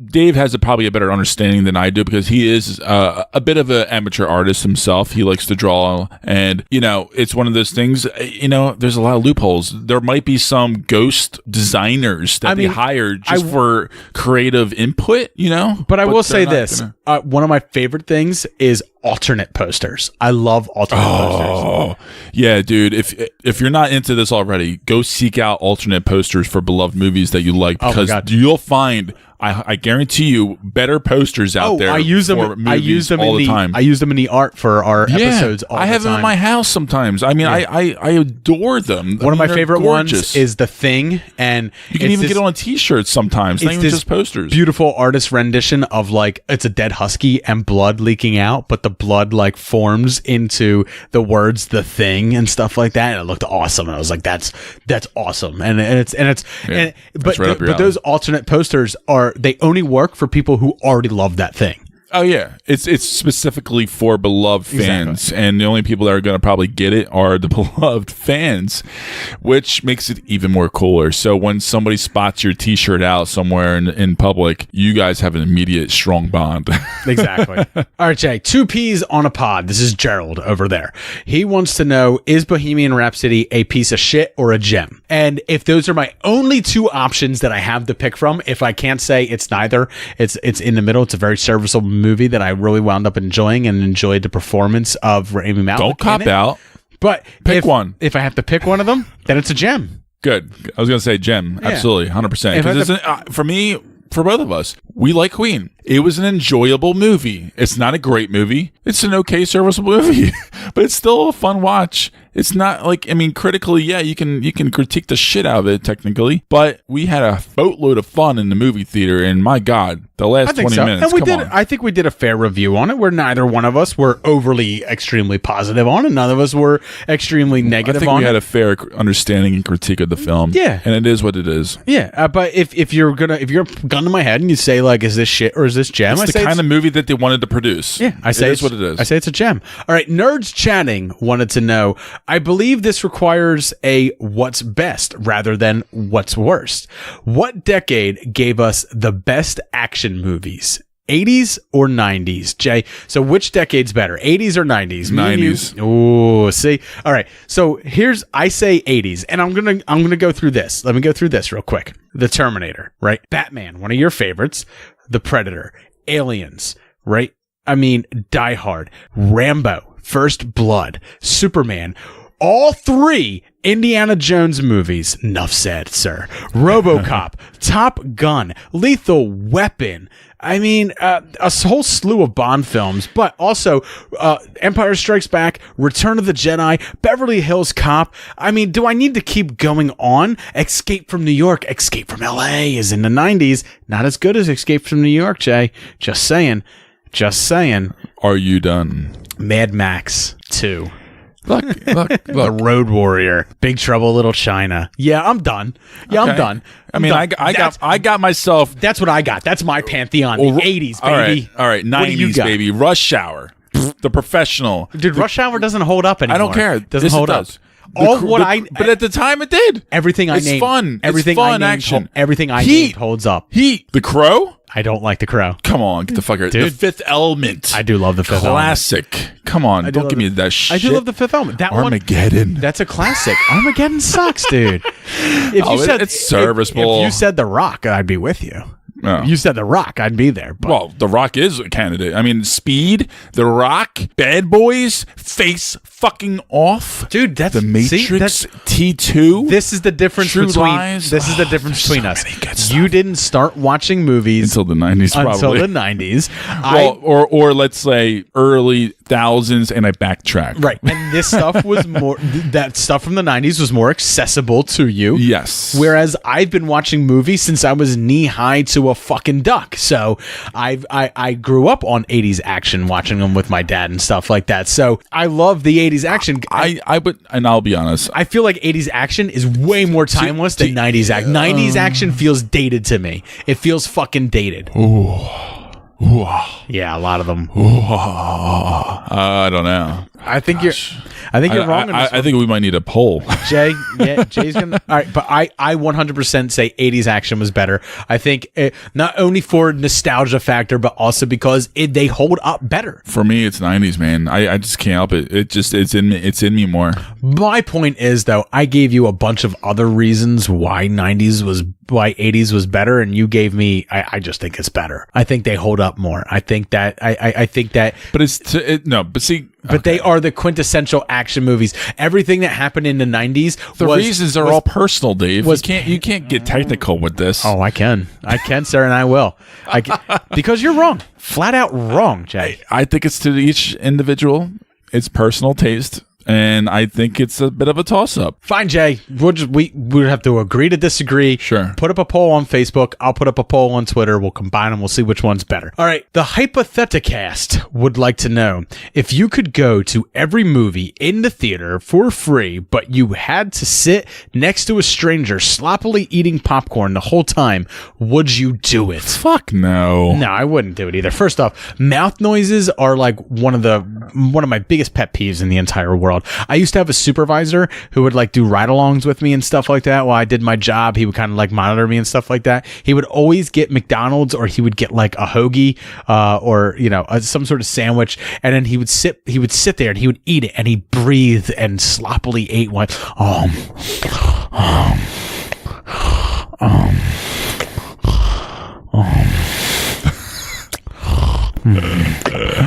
Dave has probably a better understanding than I do because he is a bit of an amateur artist himself. He likes to draw, and it's one of those things. There's a lot of loopholes. There might be some ghost designers that they hired just for creative input. But I will say this: one of my favorite things is alternate posters. I love alternate posters. Yeah, dude. If you're not into this already, go seek out alternate posters for beloved movies that you like because you'll find. I guarantee you better posters out there. I use them all the time. I use them in the art for our episodes all the time. I have them in my house sometimes. I mean, I adore them. One of my favorite ones is The Thing, and you can even get it on t-shirts sometimes. Not even just posters. Beautiful artist rendition of it's a dead husky and blood leaking out, but the blood forms into the words "The Thing" and stuff like that. And it looked awesome. And I was like, that's awesome. But those alternate posters they only work for people who already love that thing. Oh yeah, it's specifically for beloved fans, and the only people that are going to probably get it are the beloved fans, which makes it even more cooler. So when somebody spots your T-shirt out somewhere in public, you guys have an immediate strong bond. Exactly. All right, Jay. 2 peas on a pod. This is Gerald over there. He wants to know: is Bohemian Rhapsody a piece of shit or a gem? And if those are my only 2 options that I have to pick from, if I can't say it's neither, it's in the middle. It's a very serviceable movie that I really wound up enjoying and enjoyed the performance of Rami Malek. Don't cop out. But pick one. If I have to pick one of them, then it's a gem. Good. I was going to say gem. Yeah. Absolutely. 100%. For me, for both of us, we like Queen. It was an enjoyable movie. It's not a great movie. It's an okay, serviceable movie, but it's still a fun watch. It's not critically, yeah, you can critique the shit out of it technically, but we had a boatload of fun in the movie theater, and my God, the last 20 minutes. And I think we did a fair review on it, where neither one of us were overly extremely positive on it, none of us were extremely negative on it. I think we had a fair understanding and critique of the film. Yeah, and it is what it is. Yeah, but if you're gun to my head and you say is this shit or is this gem? It's the kind of movie that they wanted to produce. Yeah, I say it's what it is. I say it's a gem. All right, Nerds Chatting wanted to know: I believe this requires a what's best rather than what's worst. What decade gave us the best action movies? 80s or 90s, Jay? So which decade's better, 80s or 90s? 90s. Oh, see. All right. So I say 80s, and I'm gonna go through this. Let me go through this real quick. The Terminator, right? Batman, one of your favorites. The Predator, Aliens, right? Die Hard, Rambo, First Blood, Superman. All 3 Indiana Jones movies. Enough said, sir. RoboCop, Top Gun, Lethal Weapon. A whole slew of Bond films, but also Empire Strikes Back, Return of the Jedi, Beverly Hills Cop. Do I need to keep going on? Escape from New York, Escape from LA is in the 90s. Not as good as Escape from New York, Jay. Just saying. Are you done? Mad Max 2. Look. The Road Warrior, Big Trouble, Little China. Yeah, I'm done. I'm done. I got myself. That's what I got. That's my pantheon. The 80s, baby. All right. 90s, baby. Rush Hour. The Professional. Dude, Rush Hour doesn't hold up anymore. I don't care. Doesn't hold up. But at the time it did. Everything I named. It's fun. Everything it's fun I named, action. Everything I named holds up. Heat. The Crow? I don't like The Crow. Come on, get the fuck out. Dude, The Fifth Element. I do love The Fifth Element. Classic. Come on, don't give me that shit. I do love The Fifth Element. That Armageddon. That's a classic. Armageddon sucks, dude. It's serviceable. If you said The Rock, I'd be with you. Oh. You said The Rock, I'd be there. But. Well, The Rock is a candidate. Speed, The Rock, Bad Boys, Face fucking Off. Dude, that's The Matrix, T2. This is the difference between us. You didn't start watching movies until the 90s, probably. Until the 90s. Or let's say early thousands, and I backtracked. Right. And this stuff was more that stuff from the 90s was more accessible to you. Yes. Whereas I've been watching movies since I was knee high to a fucking duck. So I grew up on 80s action, watching them with my dad and stuff like that. So I love the 80s action. I would, and I'll be honest, I feel like 80s action is way more timeless than 90s action. 90s action feels dated to me. It feels fucking dated. Ooh. Yeah, a lot of them. I don't know. I think you're wrong. I think we might need a poll. Jay, Jay's gonna. All right, but I 100% say 80s action was better. I think not only for nostalgia factor, but also because they hold up better. For me, it's 90s, man. I just can't help it. It's in me more. My point is, though, I gave you a bunch of other reasons why 80s was better, and you gave me. I just think it's better. I think they hold up more. I think that. I think that. But see. But they are the quintessential action movies. Everything that happened in the 90s. The reasons are all personal, Dave. You can't get technical with this. Oh, I can, sir, and I will. Because you're wrong, flat out wrong, Jay. I think it's to each individual. It's personal taste. And I think it's a bit of a toss-up. Fine, Jay. We'll have to agree to disagree. Sure. Put up a poll on Facebook. I'll put up a poll on Twitter. We'll combine them. We'll see which one's better. All right. The Hypotheticast would like to know, if you could go to every movie in the theater for free, but you had to sit next to a stranger sloppily eating popcorn the whole time, would you do it? Fuck no. No, I wouldn't do it either. First off, mouth noises are like one of my biggest pet peeves in the entire world. I used to have a supervisor who would like do ride-alongs with me and stuff like that while I did my job. He would kind of like monitor me and stuff like that. He would always get McDonald's, or he would get like a hoagie or some sort of sandwich, and then he would sit there and he would eat it, and he'd breathe and sloppily ate one.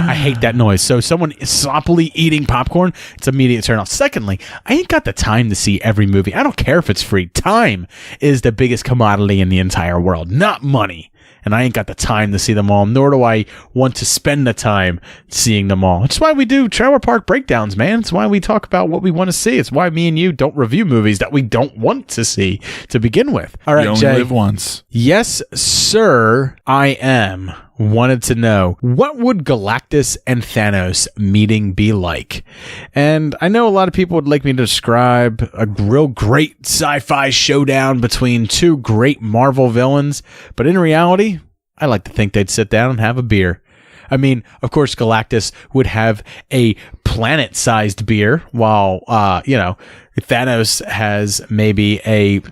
I hate that noise. So someone is sloppily eating popcorn, it's immediate turn off. Secondly, I ain't got the time to see every movie. I don't care if it's free. Time is the biggest commodity in the entire world, not money. And I ain't got the time to see them all, nor do I want to spend the time seeing them all. It's why we do trailer park breakdowns, man. It's why we talk about what we want to see. It's why me and you don't review movies that we don't want to see to begin with. All right, you only Jay. live once. Yes, sir, I am. Wanted to know, what would Galactus and Thanos meeting be like? And I know a lot of people would like me to describe a real great sci-fi showdown between two great Marvel villains, but in reality, I like to think they'd sit down and have a beer. I mean, of course, Galactus would have a planet-sized beer, while, Thanos has maybe a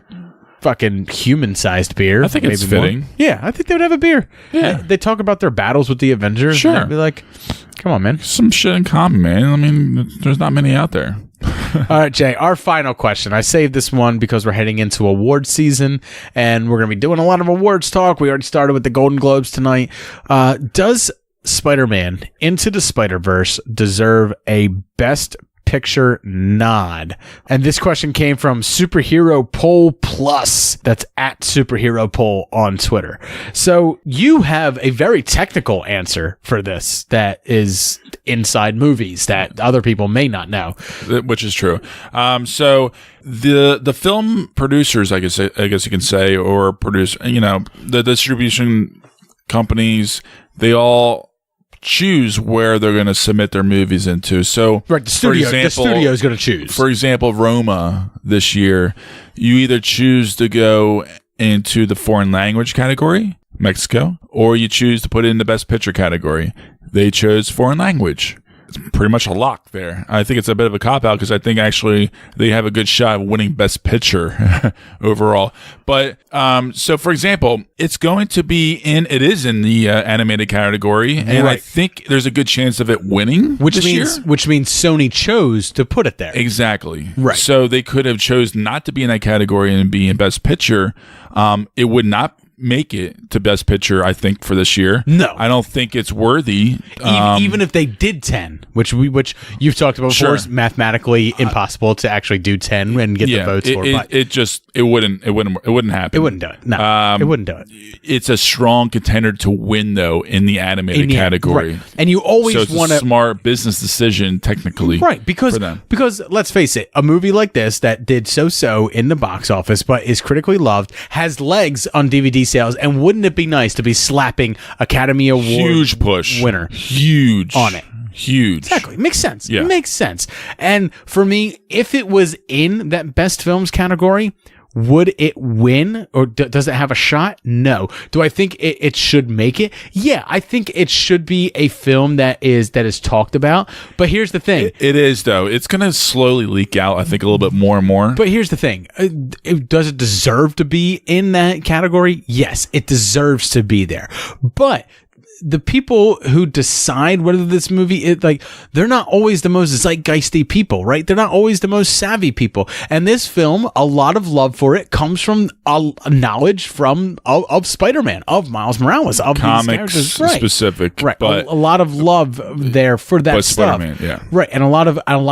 fucking human-sized beer. I think it's fitting. Yeah, I think they would have a beer. Yeah. They talk about their battles with the Avengers. Sure. And I'd be like, come on, man. Some shit in common, man. I mean, there's not many out there. All right, Jay, our final question. I saved this one because we're heading into award season, and we're going to be doing a lot of awards talk. We already started with the Golden Globes tonight. Does Spider-Man Into the Spider-Verse deserve a Best Picture nod? And this question came from Superhero Poll Plus. That's at Superhero Poll on Twitter. So you have a very technical answer for this that is inside movies that other people may not know, which is true. So the film producers, I guess you can say, or produce, the distribution companies, they all choose where they're going to submit their movies into. So, right, the studio is going to choose. For example, Roma this year, you either choose to go into the foreign language category, Mexico, or you choose to put it in the Best Picture category. They chose foreign language. It's pretty much a lock there. I think it's a bit of a cop-out because I think actually they have a good shot of winning Best Picture overall. But so, for example, it is in the animated category, and right. I think there's a good chance of it winning which means Sony chose to put it there. Exactly. Right. So they could have chose not to be in that category and be in Best Picture. It would not make it to Best Picture, I think, for this year. No, I don't think it's worthy. Even if they did 10, which you've talked about before, is mathematically impossible to actually do 10 and get the votes for. But it wouldn't happen. It wouldn't do it. No, it wouldn't do it. It's a strong contender to win though in the animated category, right. And you always want a smart business decision technically, right? Because let's face it, a movie like this that did so in the box office but is critically loved has legs on DVD sales, and wouldn't it be nice to be slapping Academy Award huge push winner huge on it? Huge. Exactly. Makes sense. Yeah. Makes sense. And for me, if it was in that Best Films category, Would it win, or does it have a shot? No. Do I think it should make it? Yeah, I think it should be a film that is talked about. But here's the thing. It is, though. It's going to slowly leak out, I think, a little bit more and more. But here's the thing. Does it deserve to be in that category? Yes, it deserves to be there. But the people who decide whether this movie is they're not always the most zeitgeisty people, right? They're not always the most savvy people. And this film, a lot of love for it comes from a knowledge of Spider-Man, of Miles Morales, of comics these characters, right? Specific, right? But a lot of love there for that stuff, Spider-Man, yeah, right. And a lot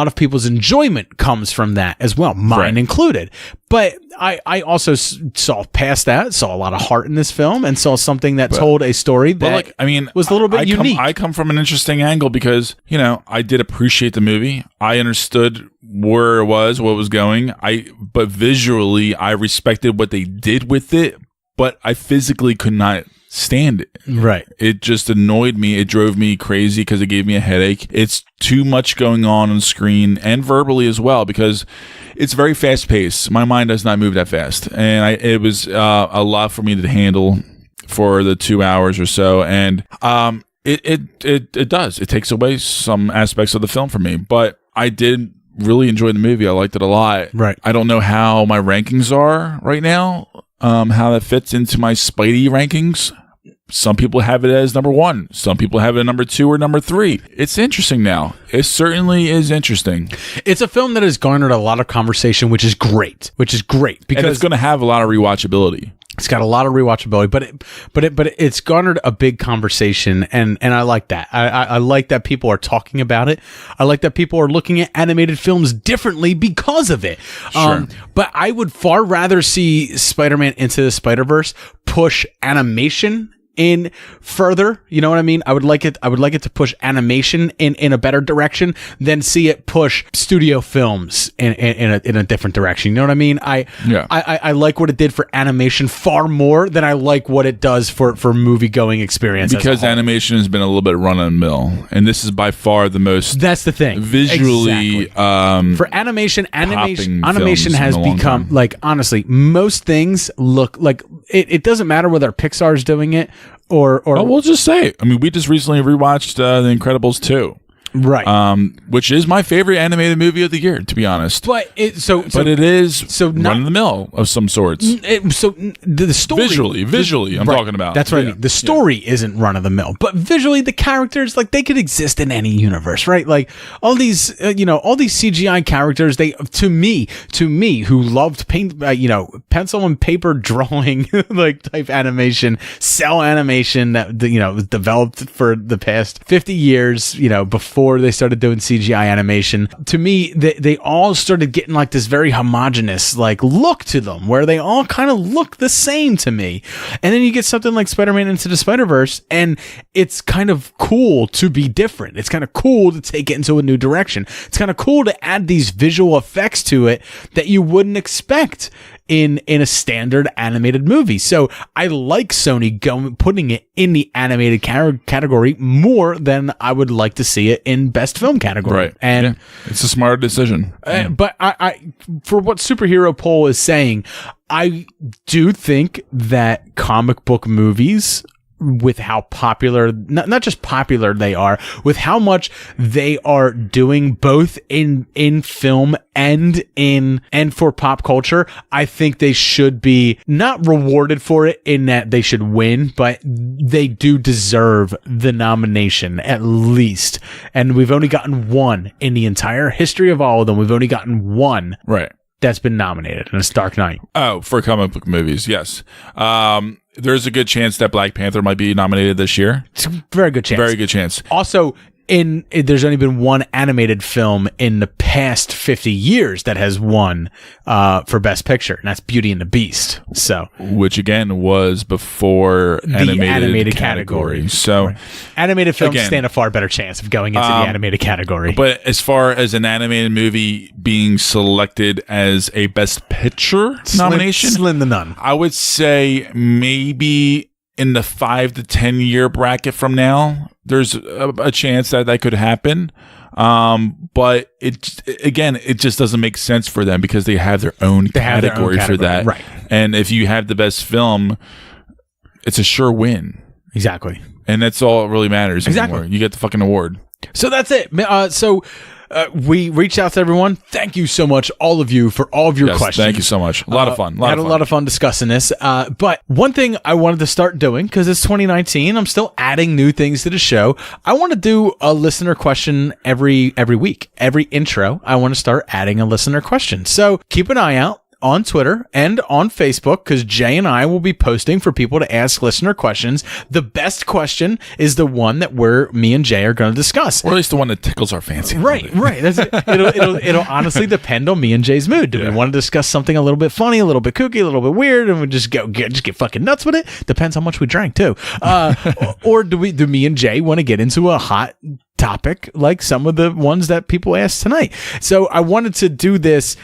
of people's enjoyment comes from that as well, mine included. But I also saw past that, saw a lot of heart in this film, and saw something that told a story that was a little bit unique. I come from an interesting angle because, I did appreciate the movie. I understood where it was, what was going. But visually, I respected what they did with it, but I physically could not stand it. Right. It just annoyed me. It drove me crazy because it gave me a headache. It's too much going on screen and verbally as well because it's very fast paced. My mind does not move that fast. And it was a lot for me to handle for the 2 hours or so. And it does. It takes away some aspects of the film for me. But I did really enjoy the movie. I liked it a lot. Right. I don't know how my rankings are right now. How that fits into my Spidey rankings. Some people have it as number 1. Some people have it at number 2 or number 3. It's interesting now. It certainly is interesting. It's a film that has garnered a lot of conversation, which is great. Because and it's going to have a lot of rewatchability. It's got a lot of rewatchability, but it's garnered a big conversation, and I like that. I like that people are talking about it. I like that people are looking at animated films differently because of it. Sure. But I would far rather see Spider-Man Into the Spider-Verse push animation in further, you know what I mean? I would like it to push animation in a better direction than see it push studio films in a different direction. You know what I mean? I like what it did for animation far more than I like what it does for movie going experience. Because animation has been a little bit run of the mill, and this is by far the most. That's the thing. Visually, exactly. For animation has become honestly, most things look like it doesn't matter whether Pixar's doing it. Or we'll just say, we just recently rewatched The Incredibles 2. Right. Which is my favorite animated movie of the year, to be honest. But it is run of the mill of some sorts. The story visually, I'm talking about. That's what I mean. The story isn't run of the mill, but visually, the characters they could exist in any universe, right? Like all these, all these CGI characters. They to me, who loved paint, pencil and paper drawing, type animation, cell animation that was developed for the past 50 years, before they started doing CGI animation. To me, they all started getting this very homogenous look to them, where they all kind of look the same to me. And then you get something like Spider-Man Into the Spider-Verse, and it's kind of cool to be different. It's kind of cool to take it into a new direction. It's kind of cool to add these visual effects to it that you wouldn't expect in a standard animated movie. So I like Sony putting it in the animated category more than I would like to see it in best film category. Right. And it's a smart decision. But I for what Superhero Poll is saying, I do think that comic book movies, with how popular, not just popular they are, with how much they are doing both in film and for pop culture, I think they should be not rewarded for it in that they should win, but they do deserve the nomination at least. And we've only gotten one in the entire history of all of them. We've only gotten one. Right. That's been nominated, and it's Dark Knight. Oh, for comic book movies, yes. There's a good chance that Black Panther might be nominated this year. It's a very good chance. Very good chance. Also, there's only been one animated film in the past 50 years that has won for Best Picture, and that's Beauty and the Beast. So, which again was before the animated category. So, animated films stand a far better chance of going into the animated category. But as far as an animated movie being selected as a Best Picture nomination, slim to none. I would say maybe in the 5 to 10 year bracket from now, there's a chance that could happen. But it just doesn't make sense for them because they have their own category for that. Right. And if you have the best film, it's a sure win. Exactly. And that's all that really matters anymore. You get the fucking award. So that's it. We reached out to everyone. Thank you so much, all of you, for all of your questions. Thank you so much. A lot of fun. Had a lot of fun discussing this. But one thing I wanted to start doing, because it's 2019, I'm still adding new things to the show. I want to do a listener question every week. Every intro, I want to start adding a listener question. So keep an eye out on Twitter and on Facebook, because Jay and I will be posting for people to ask listener questions. The best question is the one that me and Jay are going to discuss, or at least the one that tickles our fancy. Right. That's it. It'll honestly depend on me and Jay's mood. Do we want to discuss something a little bit funny, a little bit kooky, a little bit weird, and we just get fucking nuts with it? Depends how much we drank too. Or do me and Jay want to get into a hot topic like some of the ones that people asked tonight? So I wanted to do this,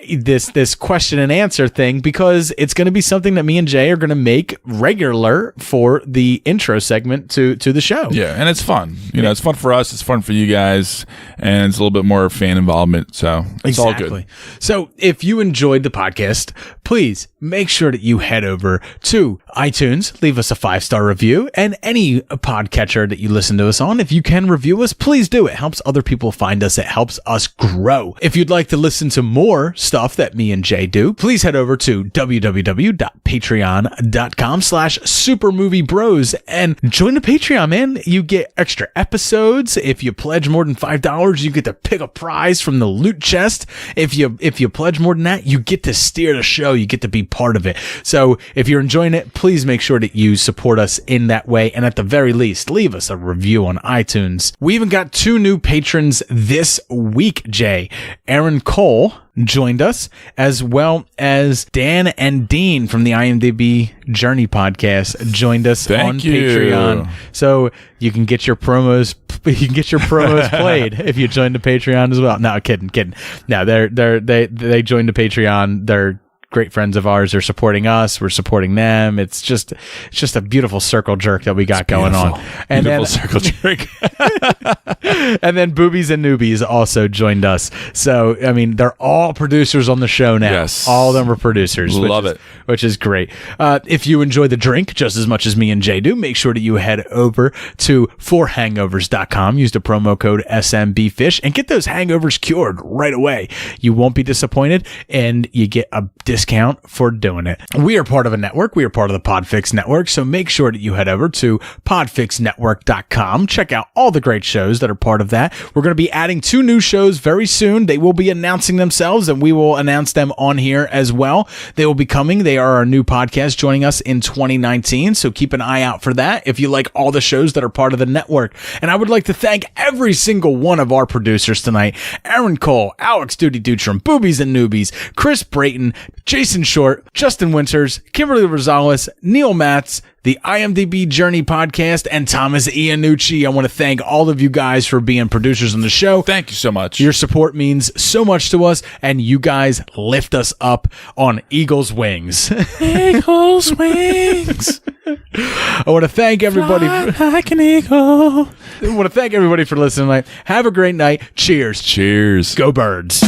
this question and answer thing, because it's going to be something that me and Jay are going to make regular for the intro segment to the show. Yeah, and it's fun. It's fun for us. It's fun for you guys, and it's a little bit more fan involvement. So it's all good. So if you enjoyed the podcast, please make sure that you head over to iTunes, leave us a 5-star review, and any podcatcher that you listen to us on. If you can review us, please do. It helps other people find us. It helps us grow. If you'd like to listen to more stuff that me and Jay do, please head over to www.patreon.com/supermoviebros and join the Patreon, man. You get extra episodes. If you pledge more than $5, you get to pick a prize from the loot chest. If you pledge more than that, you get to steer the show. You get to be part of it. So if you're enjoying it, please make sure that you support us in that way. And at the very least, leave us a review on iTunes. We even got 2 new patrons this week, Jay. Aaron Cole joined us, as well as Dan and Dean from the IMDB Journey podcast joined us on Patreon. So you can get your promos played if you join the Patreon as well. No, kidding. No, they joined the Patreon. They're great friends of ours. They're supporting us. We're supporting them. It's just a beautiful circle jerk that we got going on. And beautiful circle jerk. And then Boobies and Newbies also joined us. So, I mean, they're all producers on the show now. Yes. All of them are producers. Love it. Which is great. If you enjoy the drink just as much as me and Jay do, make sure that you head over to forhangovers.com. Use the promo code SMBFish and get those hangovers cured right away. You won't be disappointed, and you get a discount for doing it. We are part of a network. We are part of the PODFIX Network. So make sure that you head over to podfixnetwork.com. Check out all the great shows that are part of that. We're going to be adding 2 new shows very soon. They will be announcing themselves, and we will announce them on here as well. They will be coming. They are our new podcast joining us in 2019. So keep an eye out for that if you like all the shows that are part of the network. And I would like to thank every single one of our producers tonight: Aaron Cole, Alex Duty Dutram, Boobies and Newbies, Chris Brayton, Jason Short, Justin Winters, Kimberly Rosales, Neil Matz, the IMDB Journey podcast, and Thomas Iannucci. I want to thank all of you guys for being producers on the show. Thank you so much. Your support means so much to us, and you guys lift us up on Eagle's wings. Eagle's wings. I want to thank everybody. Fly like an eagle. I want to thank everybody for listening tonight. Have a great night. Cheers. Cheers. Go Birds.